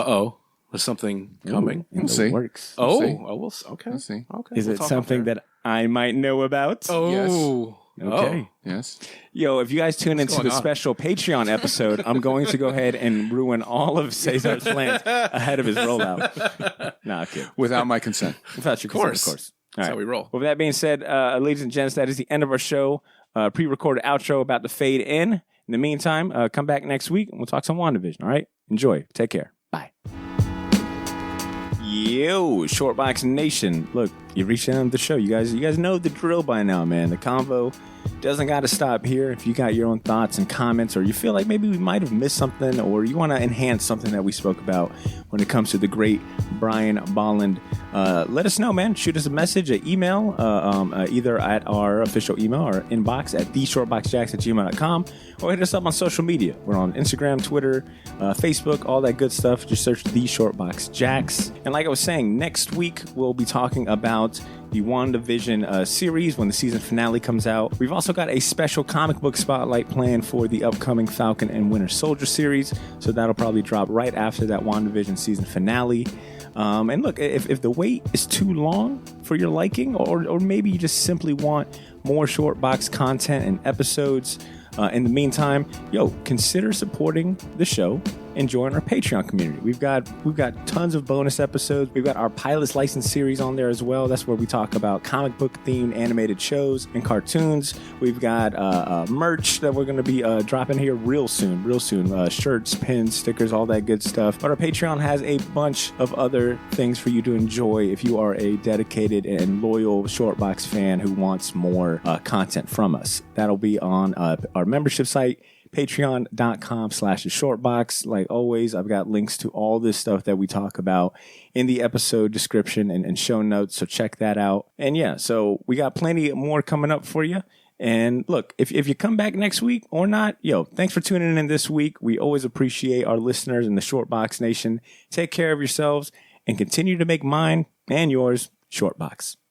There's something coming. In the see. works. Okay. We'll see. Okay. Is it something that I might know about? Oh. Okay. Yes. Yo, if you guys tune into the special Patreon episode, I'm going to go ahead and ruin all of Cesar's plans ahead of his rollout. Nah, okay. Without my consent. Without your consent, of course. That's how we roll. With that being said, ladies and gents, that is the end of our show. Pre-recorded outro about to fade in. In the meantime, come back next week and we'll talk some WandaVision. All right? Enjoy. Take care. Bye. Yo, Shortbox Nation. Look, you reached the end of the show. You guys know the drill by now, man. The convo doesn't got to stop here. If you got your own thoughts and comments, or you feel like maybe we might have missed something, or you want to enhance something that we spoke about when it comes to the great Brian Bolland, let us know, man. Shoot us a message, an email, either at our official email or inbox at theshortboxjacks@gmail.com, or hit us up on social media. We're on Instagram, Twitter, Facebook, all that good stuff. Just search The Shortbox Jacks. And like I was saying, next week we'll be talking about the WandaVision series when the season finale comes out. We've also got a special comic book spotlight planned for the upcoming Falcon and Winter Soldier series, so that'll probably drop right after that WandaVision season finale. And look, if the wait is too long for your liking, or maybe you just simply want more short box content and episodes, in the meantime, consider supporting the show and join our Patreon community. We've got tons of bonus episodes. We've got our Pilots License series on there as well. That's where we talk about comic book themed animated shows and cartoons. We've got merch that we're going to be dropping here real soon. Shirts, pins, stickers, all that good stuff. But our Patreon has a bunch of other things for you to enjoy if you are a dedicated and loyal Shortbox fan who wants more content from us. That'll be on our membership site, patreon.com/shortbox. Like always, I've got links to all this stuff that we talk about in the episode description and show notes, so check that out. And yeah, so we got plenty more coming up for you. And look, if you come back next week or not, thanks for tuning in this week. We always appreciate our listeners in the Shortbox Nation. Take care of yourselves and continue to make mine and yours Shortbox.